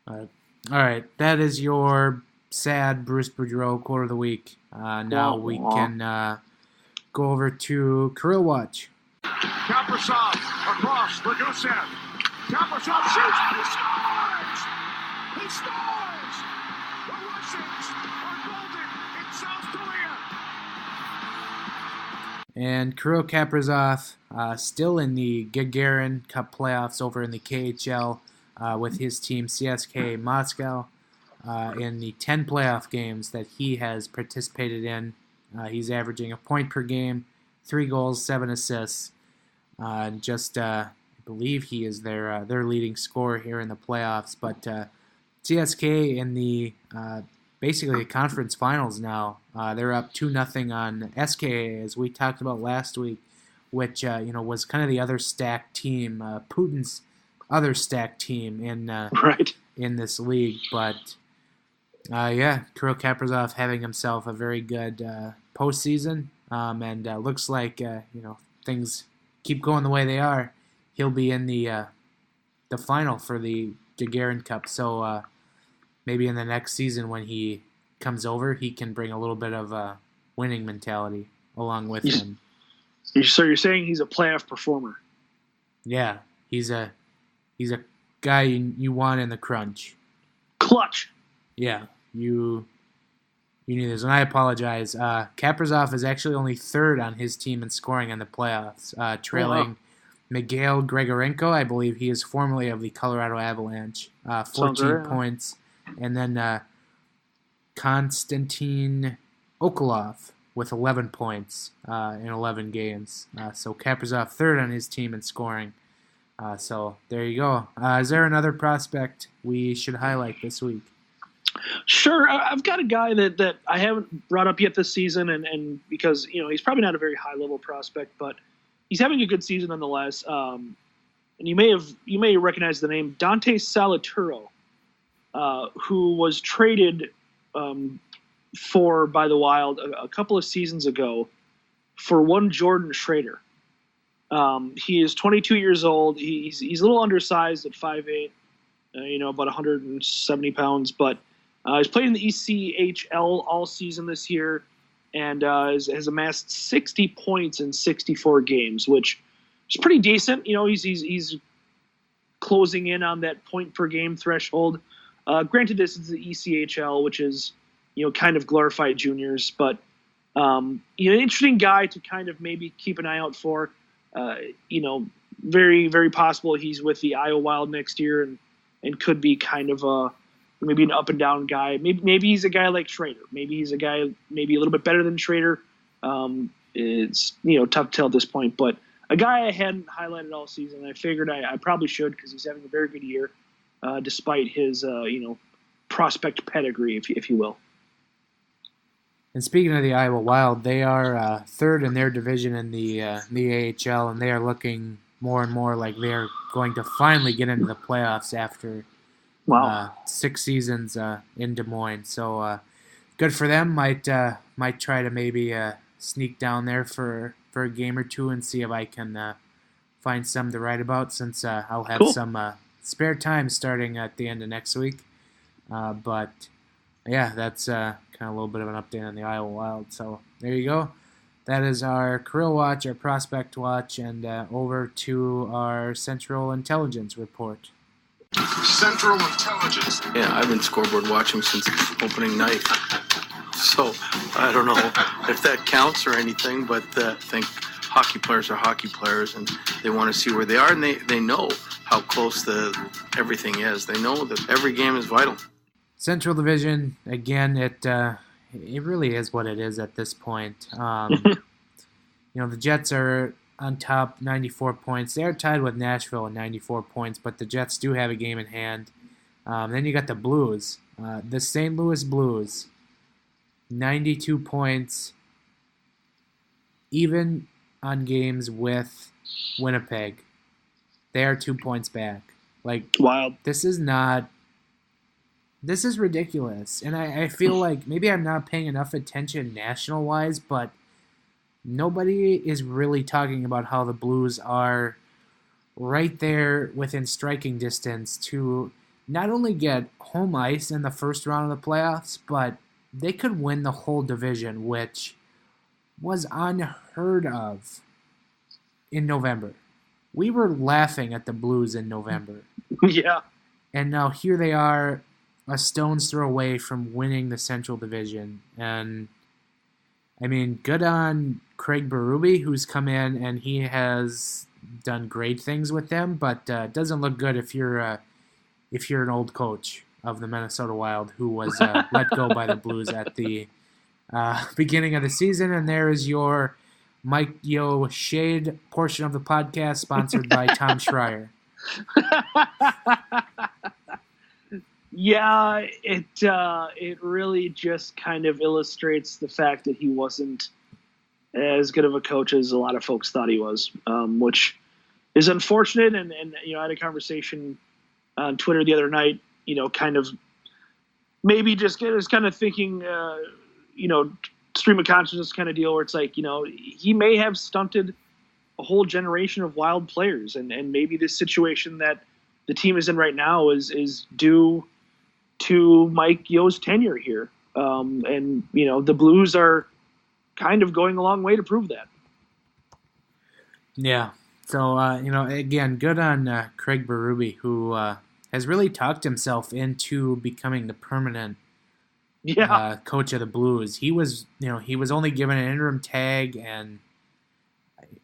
All right. That is your sad Bruce Boudreau quote of the week. Now we can go over to Kirill Watch. Kaprizov across the Gusev. Kaprizov shoots. He scores! He scores! The Russians are golden in South Korea. And Kirill Kaprizov still in the Gagarin Cup playoffs over in the KHL with his team CSKA Moscow. In the 10 playoff games that he has participated in, he's averaging a point per game, 3 goals, 7 assists. I believe he is their leading scorer here in the playoffs. But CSK in the basically the conference finals now, they're up 2-0 on SKA, as we talked about last week, which was kind of the other stacked team, Putin's other stacked team in this league. But Kirill Kaprizov having himself a very good postseason, and looks like things keep going the way they are. He'll be in the final for the Gagarin Cup. So maybe in the next season when he comes over, he can bring a little bit of a winning mentality along with him. So you're saying he's a playoff performer? Yeah, he's a guy you want in the crunch. Clutch. Yeah, you knew this, and I apologize. Kaprizov is actually only third on his team in scoring in the playoffs, trailing Miguel Grigorenko. I believe he is formerly of the Colorado Avalanche, 14 points, and then Konstantin Okolov with 11 points in 11 games. So Kaprizov third on his team in scoring. So there you go. Is there another prospect we should highlight this week? Sure. I've got a guy that I haven't brought up yet this season, and because he's probably not a very high level prospect, but he's having a good season nonetheless. And you may recognize the name Dante Salaturo, who was traded by the Wild a couple of seasons ago for one Jordan Schrader. He is 22 years old. He's a little undersized at 5'8", about 170 pounds, but he's played in the ECHL all season this year and has amassed 60 points in 64 games, which is pretty decent. He's closing in on that point per game threshold. Granted, this is the ECHL, which is kind of glorified juniors, but an interesting guy to kind of maybe keep an eye out for. Very, very possible he's with the Iowa Wild next year and could be kind of maybe an up and down guy. Maybe he's a guy like Schrader. Maybe he's a guy maybe a little bit better than Schrader. It's tough to tell at this point, but a guy I hadn't highlighted all season. I figured I probably should because he's having a very good year, despite his prospect pedigree, if you will. And speaking of the Iowa Wild, they are third in their division in the AHL, and they are looking more and more like they are going to finally get into the playoffs after 6 seasons in Des Moines. So good for them. Might try to maybe sneak down there for a game or two and see if I can find some to write about, since I'll have some spare time starting at the end of next week. But yeah, that's kind of a little bit of an update on the Iowa Wild. So there you go. That is our Kirill Watch, our Prospect Watch, and over to our Central Intelligence Report. Central Intelligence. Yeah, I've been scoreboard watching since opening night. So I don't know if that counts or anything, but I think hockey players are hockey players, and they want to see where they are, and they know how close everything is. They know that every game is vital. Central Division, again, it really is what it is at this point. The Jets are on top, 94 points. They're tied with Nashville at 94 points, but the Jets do have a game in hand. Then you got the Blues, the St. Louis Blues, 92 points, even on games with Winnipeg. They are 2 points back. Wild. This is ridiculous, and I feel like maybe I'm not paying enough attention national-wise, but nobody is really talking about how the Blues are right there within striking distance to not only get home ice in the first round of the playoffs, but they could win the whole division, which was unheard of in November. We were laughing at the Blues in November. Yeah. And now here they are, a stone's throw away from winning the Central Division. And, I mean, good on Craig Berube, who's come in and he has done great things with them, but it doesn't look good if you're an old coach of the Minnesota Wild who was let go by the Blues at the beginning of the season. And there is your Mike Yo Shade portion of the podcast, sponsored by Tom Schreier. Yeah, it really just kind of illustrates the fact that he wasn't as good of a coach as a lot of folks thought he was, which is unfortunate. And I had a conversation on Twitter the other night, kind of maybe just kind of thinking, stream of consciousness kind of deal where it's like, he may have stunted a whole generation of Wild players, and maybe this situation that the team is in right now is due to Mike Yo's tenure here. And the Blues are kind of going a long way to prove that. Yeah. So, again, good on Craig Berube, who has really talked himself into becoming the permanent coach of the Blues. He was only given an interim tag, and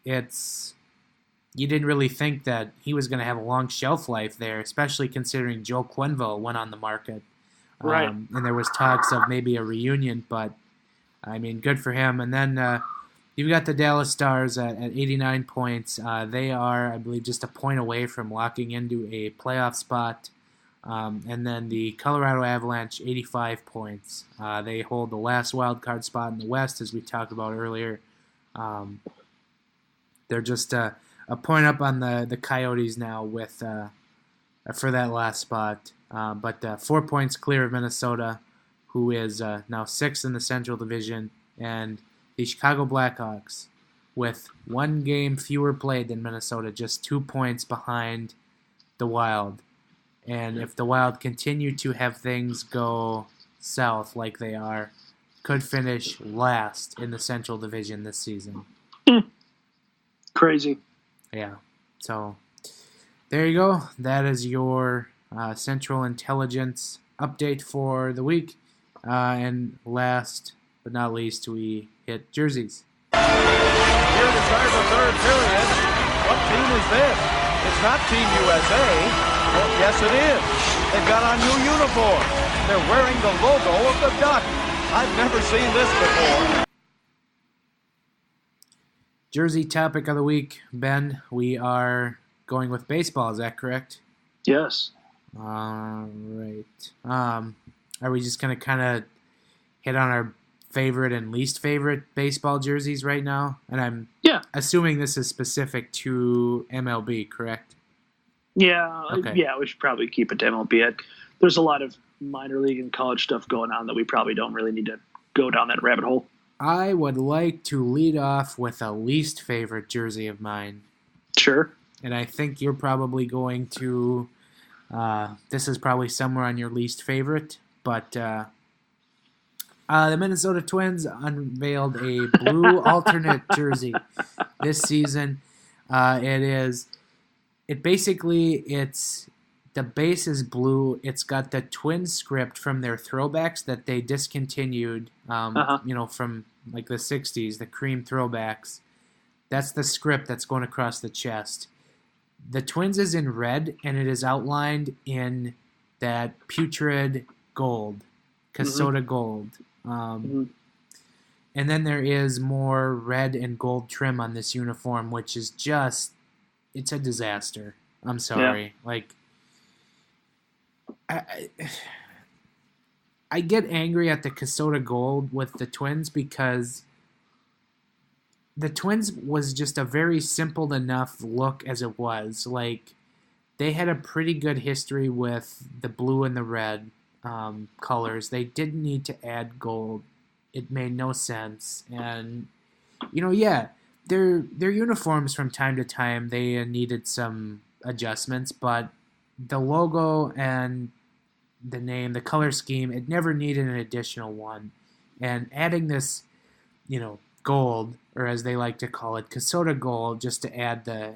you didn't really think that he was going to have a long shelf life there, especially considering Joel Quenneville went on the market. Right. And there was talks of maybe a reunion, but, I mean, good for him. And then you've got the Dallas Stars at 89 points. They are, I believe, just a point away from locking into a playoff spot. And then the Colorado Avalanche, 85 points. They hold the last wild card spot in the West, as we talked about earlier. They're just a point up on the Coyotes now with for that last spot. But 4 points clear of Minnesota, who is now sixth in the Central Division, and the Chicago Blackhawks, with one game fewer played than Minnesota, just 2 points behind the Wild. And if the Wild continue to have things go south like they are, could finish last in the Central Division this season. Crazy. Yeah. So there you go. That is your Central Intelligence update for the week. And last but not least, we hit jerseys. Here to start the third period. What team is this? It's not Team USA. Well, yes, it is. They've got on new uniforms. They're wearing the logo of the Duck. I've never seen this before. Jersey topic of the week, Ben. We are going with baseball. Is that correct? Yes. All right. Are we just going to kind of hit on our favorite and least favorite baseball jerseys right now? And I'm assuming this is specific to MLB, correct? Yeah. Okay. Yeah, we should probably keep it to MLB. There's a lot of minor league and college stuff going on that we probably don't really need to go down that rabbit hole. I would like to lead off with a least favorite jersey of mine. Sure. And I think you're probably going to, this is probably somewhere on your least favorite, but the Minnesota Twins unveiled a blue alternate jersey this season. The base is blue. It's got the Twins script from their throwbacks that they discontinued, from like the 60s, the cream throwbacks. That's the script that's going across the chest. The Twins is in red, and it is outlined in that putrid gold, Casota gold. And then there is more red and gold trim on this uniform, which is just, it's a disaster. I'm sorry. Yeah. Like, I get angry at the Casota gold with the Twins because the Twins was just a very simple enough look as it was. Like, they had a pretty good history with the blue and the red colors. They didn't need to add gold. It made no sense. And, their uniforms from time to time, they needed some adjustments, but the logo and the name, the color scheme, it never needed an additional one. And adding this, gold, or as they like to call it, Casota gold, just to add the,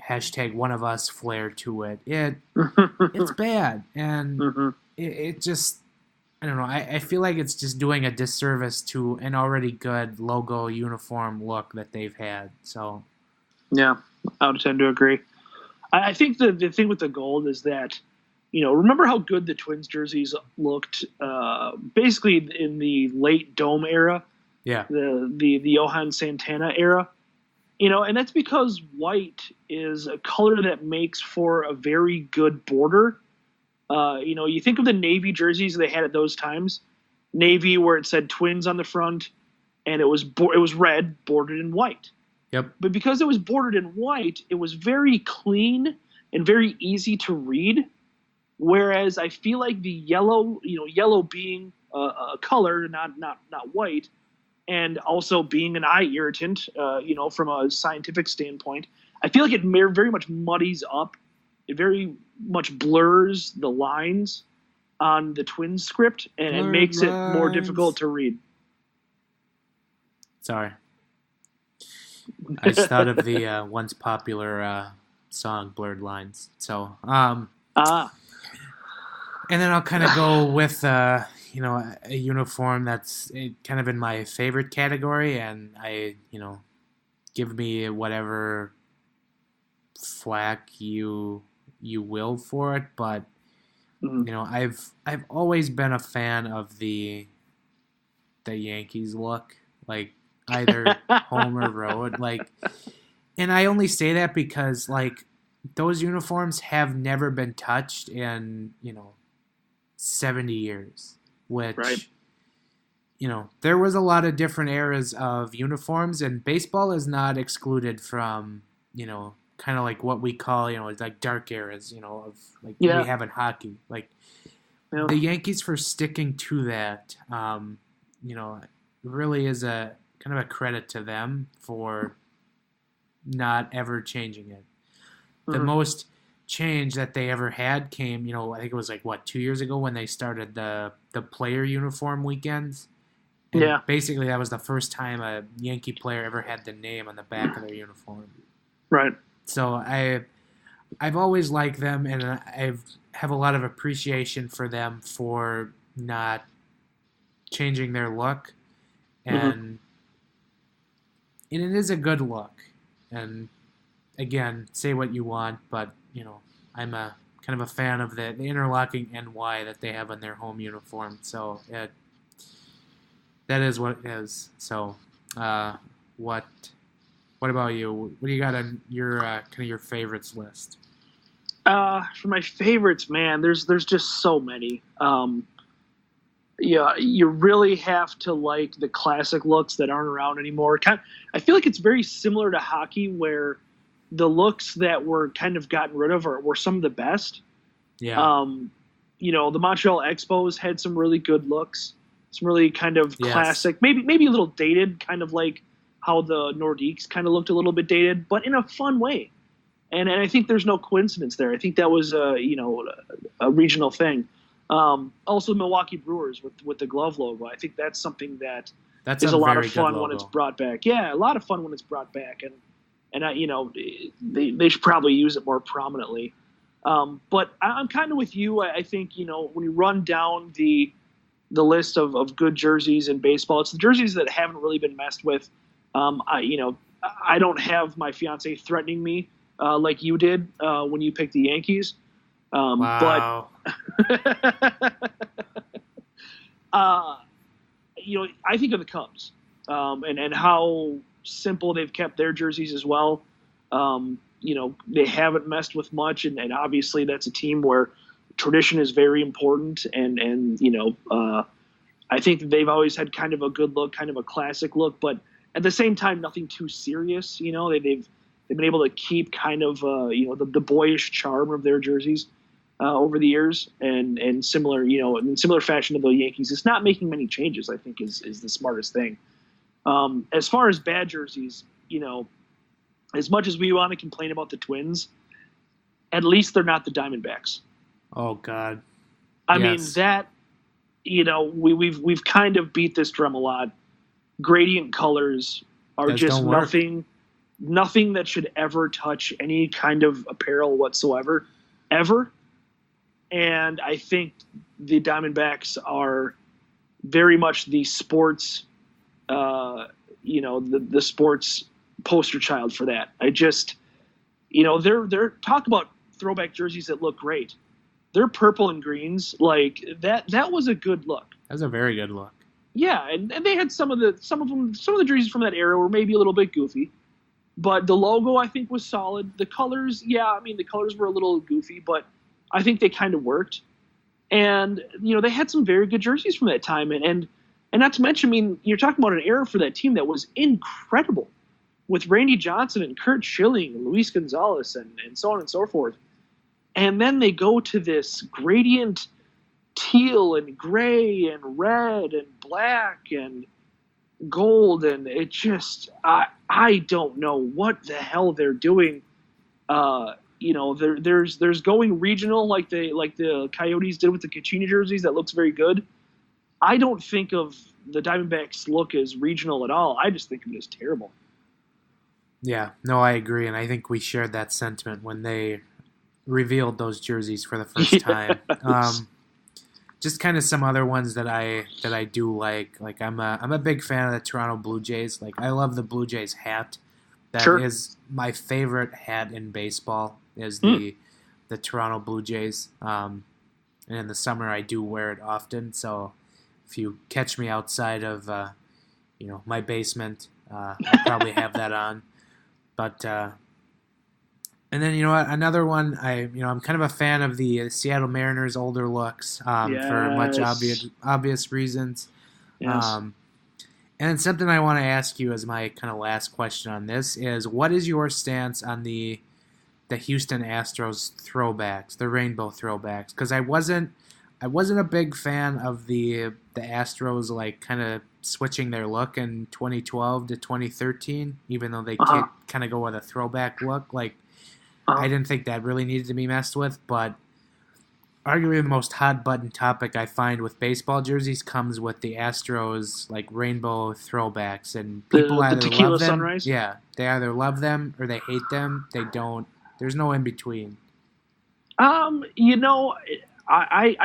hashtag one of us flair to it. It's bad. And it just, I don't know, I feel like it's just doing a disservice to an already good logo uniform look that they've had. So, yeah, I would tend to agree. I think the thing with the gold is that, remember how good the Twins jerseys looked basically in the late Dome era? Yeah. The Johan Santana era. And that's because white is a color that makes for a very good border. You think of the Navy jerseys they had at those times. Navy, where it said Twins on the front, and it was red bordered in white. Yep. But because it was bordered in white, it was very clean and very easy to read. Whereas I feel like the yellow, yellow being a color, not white, and also being an eye irritant, from a scientific standpoint, I feel like it very much muddies up. It very much blurs the lines on the Twins script, and it makes it more difficult to read. Sorry. I just thought of the once popular song Blurred Lines. So, And then I'll kind of go with a uniform that's kind of in my favorite category, and give me whatever flack you will for it, but I've always been a fan of the Yankees look, like either home or road, and I only say that because those uniforms have never been touched in 70 years, which right. There was a lot of different eras of uniforms, and baseball is not excluded from kind of like what we call dark eras of we have in hockey. The Yankees, for sticking to that, really is a kind of a credit to them for not ever changing it. The most change that they ever had came, I think it was 2 years ago when they started the player uniform weekends. And basically that was the first time a Yankee player ever had the name on the back of their uniform. Right. So I've always liked them, and I have a lot of appreciation for them for not changing their look. And it is a good look. And again, say what you want, but I'm a kind of a fan of the interlocking NY that they have on their home uniform. So that is what it is. So what about you? What do you got on your kind of your favorites list? For my favorites, man, there's just so many. You really have to like the classic looks that aren't around anymore. I feel like it's very similar to hockey, where the looks that were kind of gotten rid of were some of the best. Yeah. The Montreal Expos had some really good looks, some really kind of classic, maybe a little dated, kind of like how the Nordiques kind of looked a little bit dated, but in a fun way. And I think there's no coincidence there. I think that was a regional thing. Also, Milwaukee Brewers with the glove logo. I think that's something that is a lot of fun when it's brought back. Yeah, a lot of fun when it's brought back, and they should probably use it more prominently. But I'm kind of with you. I think when you run down the list of good jerseys in baseball, it's the jerseys that haven't really been messed with. I don't have my fiance threatening me like you did when you picked the Yankees. Wow. But I think of the Cubs and how simple they've kept their jerseys as well. They haven't messed with much, and obviously that's a team where tradition is very important, and I think that they've always had kind of a good look, kind of a classic look, but at the same time, nothing too serious. They've been able to keep kind of the boyish charm of their jerseys over the years, and similar in similar fashion to the Yankees. It's not making many changes, I think, is the smartest thing. As far as bad jerseys, as much as we want to complain about the Twins, at least they're not the Diamondbacks. Oh God. I mean that, we've kind of beat this drum a lot. Gradient colors are just nothing that should ever touch any kind of apparel whatsoever, ever. And I think the Diamondbacks are very much the sports, the sports poster child for that. I just, they're talk about throwback jerseys that look great. They're purple and greens, like that. That was a good look. That was a very good look. Yeah, and they had some of the jerseys from that era were maybe a little bit goofy, but the logo I think was solid. The colors, the colors were a little goofy, but I think they kind of worked. And they had some very good jerseys from that time, and not to mention, you're talking about an era for that team that was incredible, with Randy Johnson and Curt Schilling and Luis Gonzalez and so on and so forth. And then they go to this gradient teal and gray and red and black and gold, and it just I don't know what the hell they're doing. There's going regional like the Coyotes did with the Caccini jerseys. That looks very good. I don't think of the Diamondbacks look as regional at all. I just think of it as terrible. Yeah, no, I agree, and I think we shared that sentiment when they revealed those jerseys for the first time. just kind of some other ones that I do like. Like I'm a big fan of the Toronto Blue Jays. Like I love the Blue Jays hat. That is my favorite hat in baseball. Is the Toronto Blue Jays. And in the summer I do wear it often. So if you catch me outside of my basement, I'll probably have that on. But and then another one I'm kind of a fan of the Seattle Mariners older looks for much obvious reasons. Yes. And something I want to ask you as my kind of last question on this is, what is your stance on the Houston Astros throwbacks, the rainbow throwbacks? Because I wasn't a big fan of the Astros like kind of switching their look in 2012 to 2013, even though they kind of go with a throwback look. Like I didn't think that really needed to be messed with, but arguably the most hot button topic I find with baseball jerseys comes with the Astros like rainbow throwbacks, and people either tequila love them, sunrise? yeah, they either love them or they hate them. They don't. There's no in between. I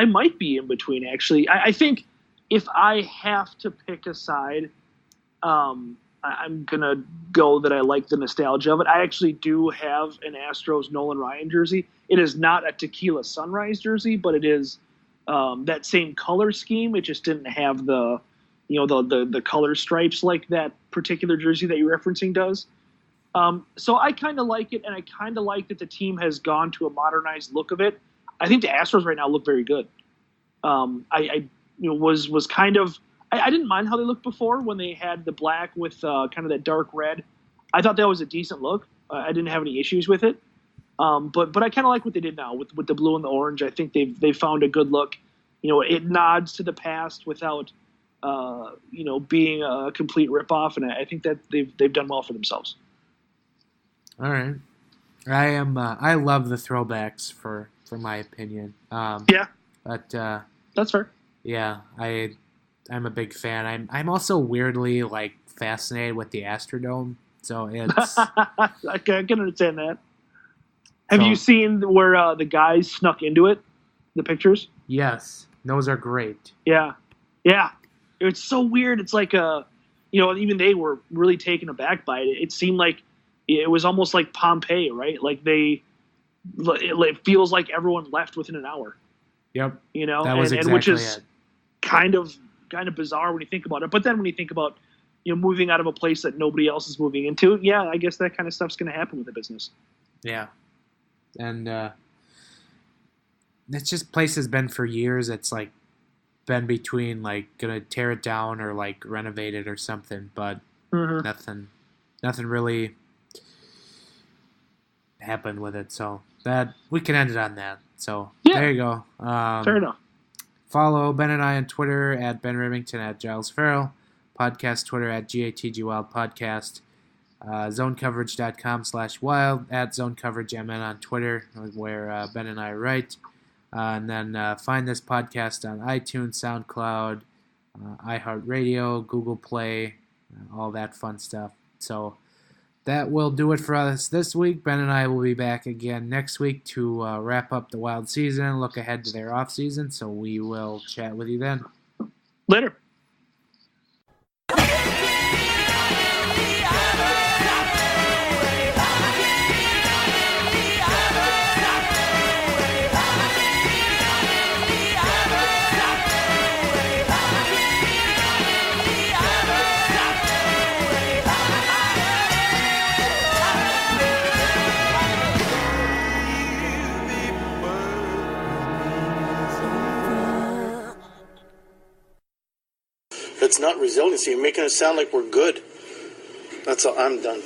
might be in between actually. I think if I have to pick a side, I'm gonna go that I like the nostalgia of it. I actually do have an Astros Nolan Ryan jersey. It is not a tequila sunrise jersey, but it is that same color scheme. It just didn't have the color stripes like that particular jersey that you're referencing does. So I kind of like it, and I kind of like that the team has gone to a modernized look of it. I think the Astros right now look very good. Was kind of. I didn't mind how they looked before when they had the black with kind of that dark red. I thought that was a decent look. I didn't have any issues with it. But I kind of like what they did now with the blue and the orange. I think they've found a good look. It nods to the past without being a complete ripoff, and I think that they've done well for themselves. All right, I love the throwbacks for my opinion. Yeah, but that's fair. Yeah, I'm a big fan. I'm also weirdly like fascinated with the Astrodome. So it's I can understand that. Have you seen where the guys snuck into it? The pictures? Yes, those are great. Yeah. It's so weird. It's like even they were really taken aback by it. It seemed like it was almost like Pompeii, right? Like it feels like everyone left within an hour. Yep. That was exactly which is kind of bizarre when you think about it. But then when you think about moving out of a place that nobody else is moving into, yeah, I guess that kind of stuff's going to happen with the business. Yeah, and it's just place has been for years. It's like been between like gonna tear it down or like renovate it or something, but nothing really happened with it. So that we can end it on that. So there you go. Fair enough. Follow Ben and I on Twitter at Ben Remington, at Giles Farrell, podcast Twitter at GATG Podcast, zonecoverage.com/wild, at zonecoveragemn on Twitter, where Ben and I write. And then find this podcast on iTunes, SoundCloud, iHeartRadio, Google Play, all that fun stuff. So that will do it for us this week. Ben and I will be back again next week to wrap up the Wild season and look ahead to their off season. So we will chat with you then. Later. It's not resiliency. You're making it sound like we're good. That's all. I'm done.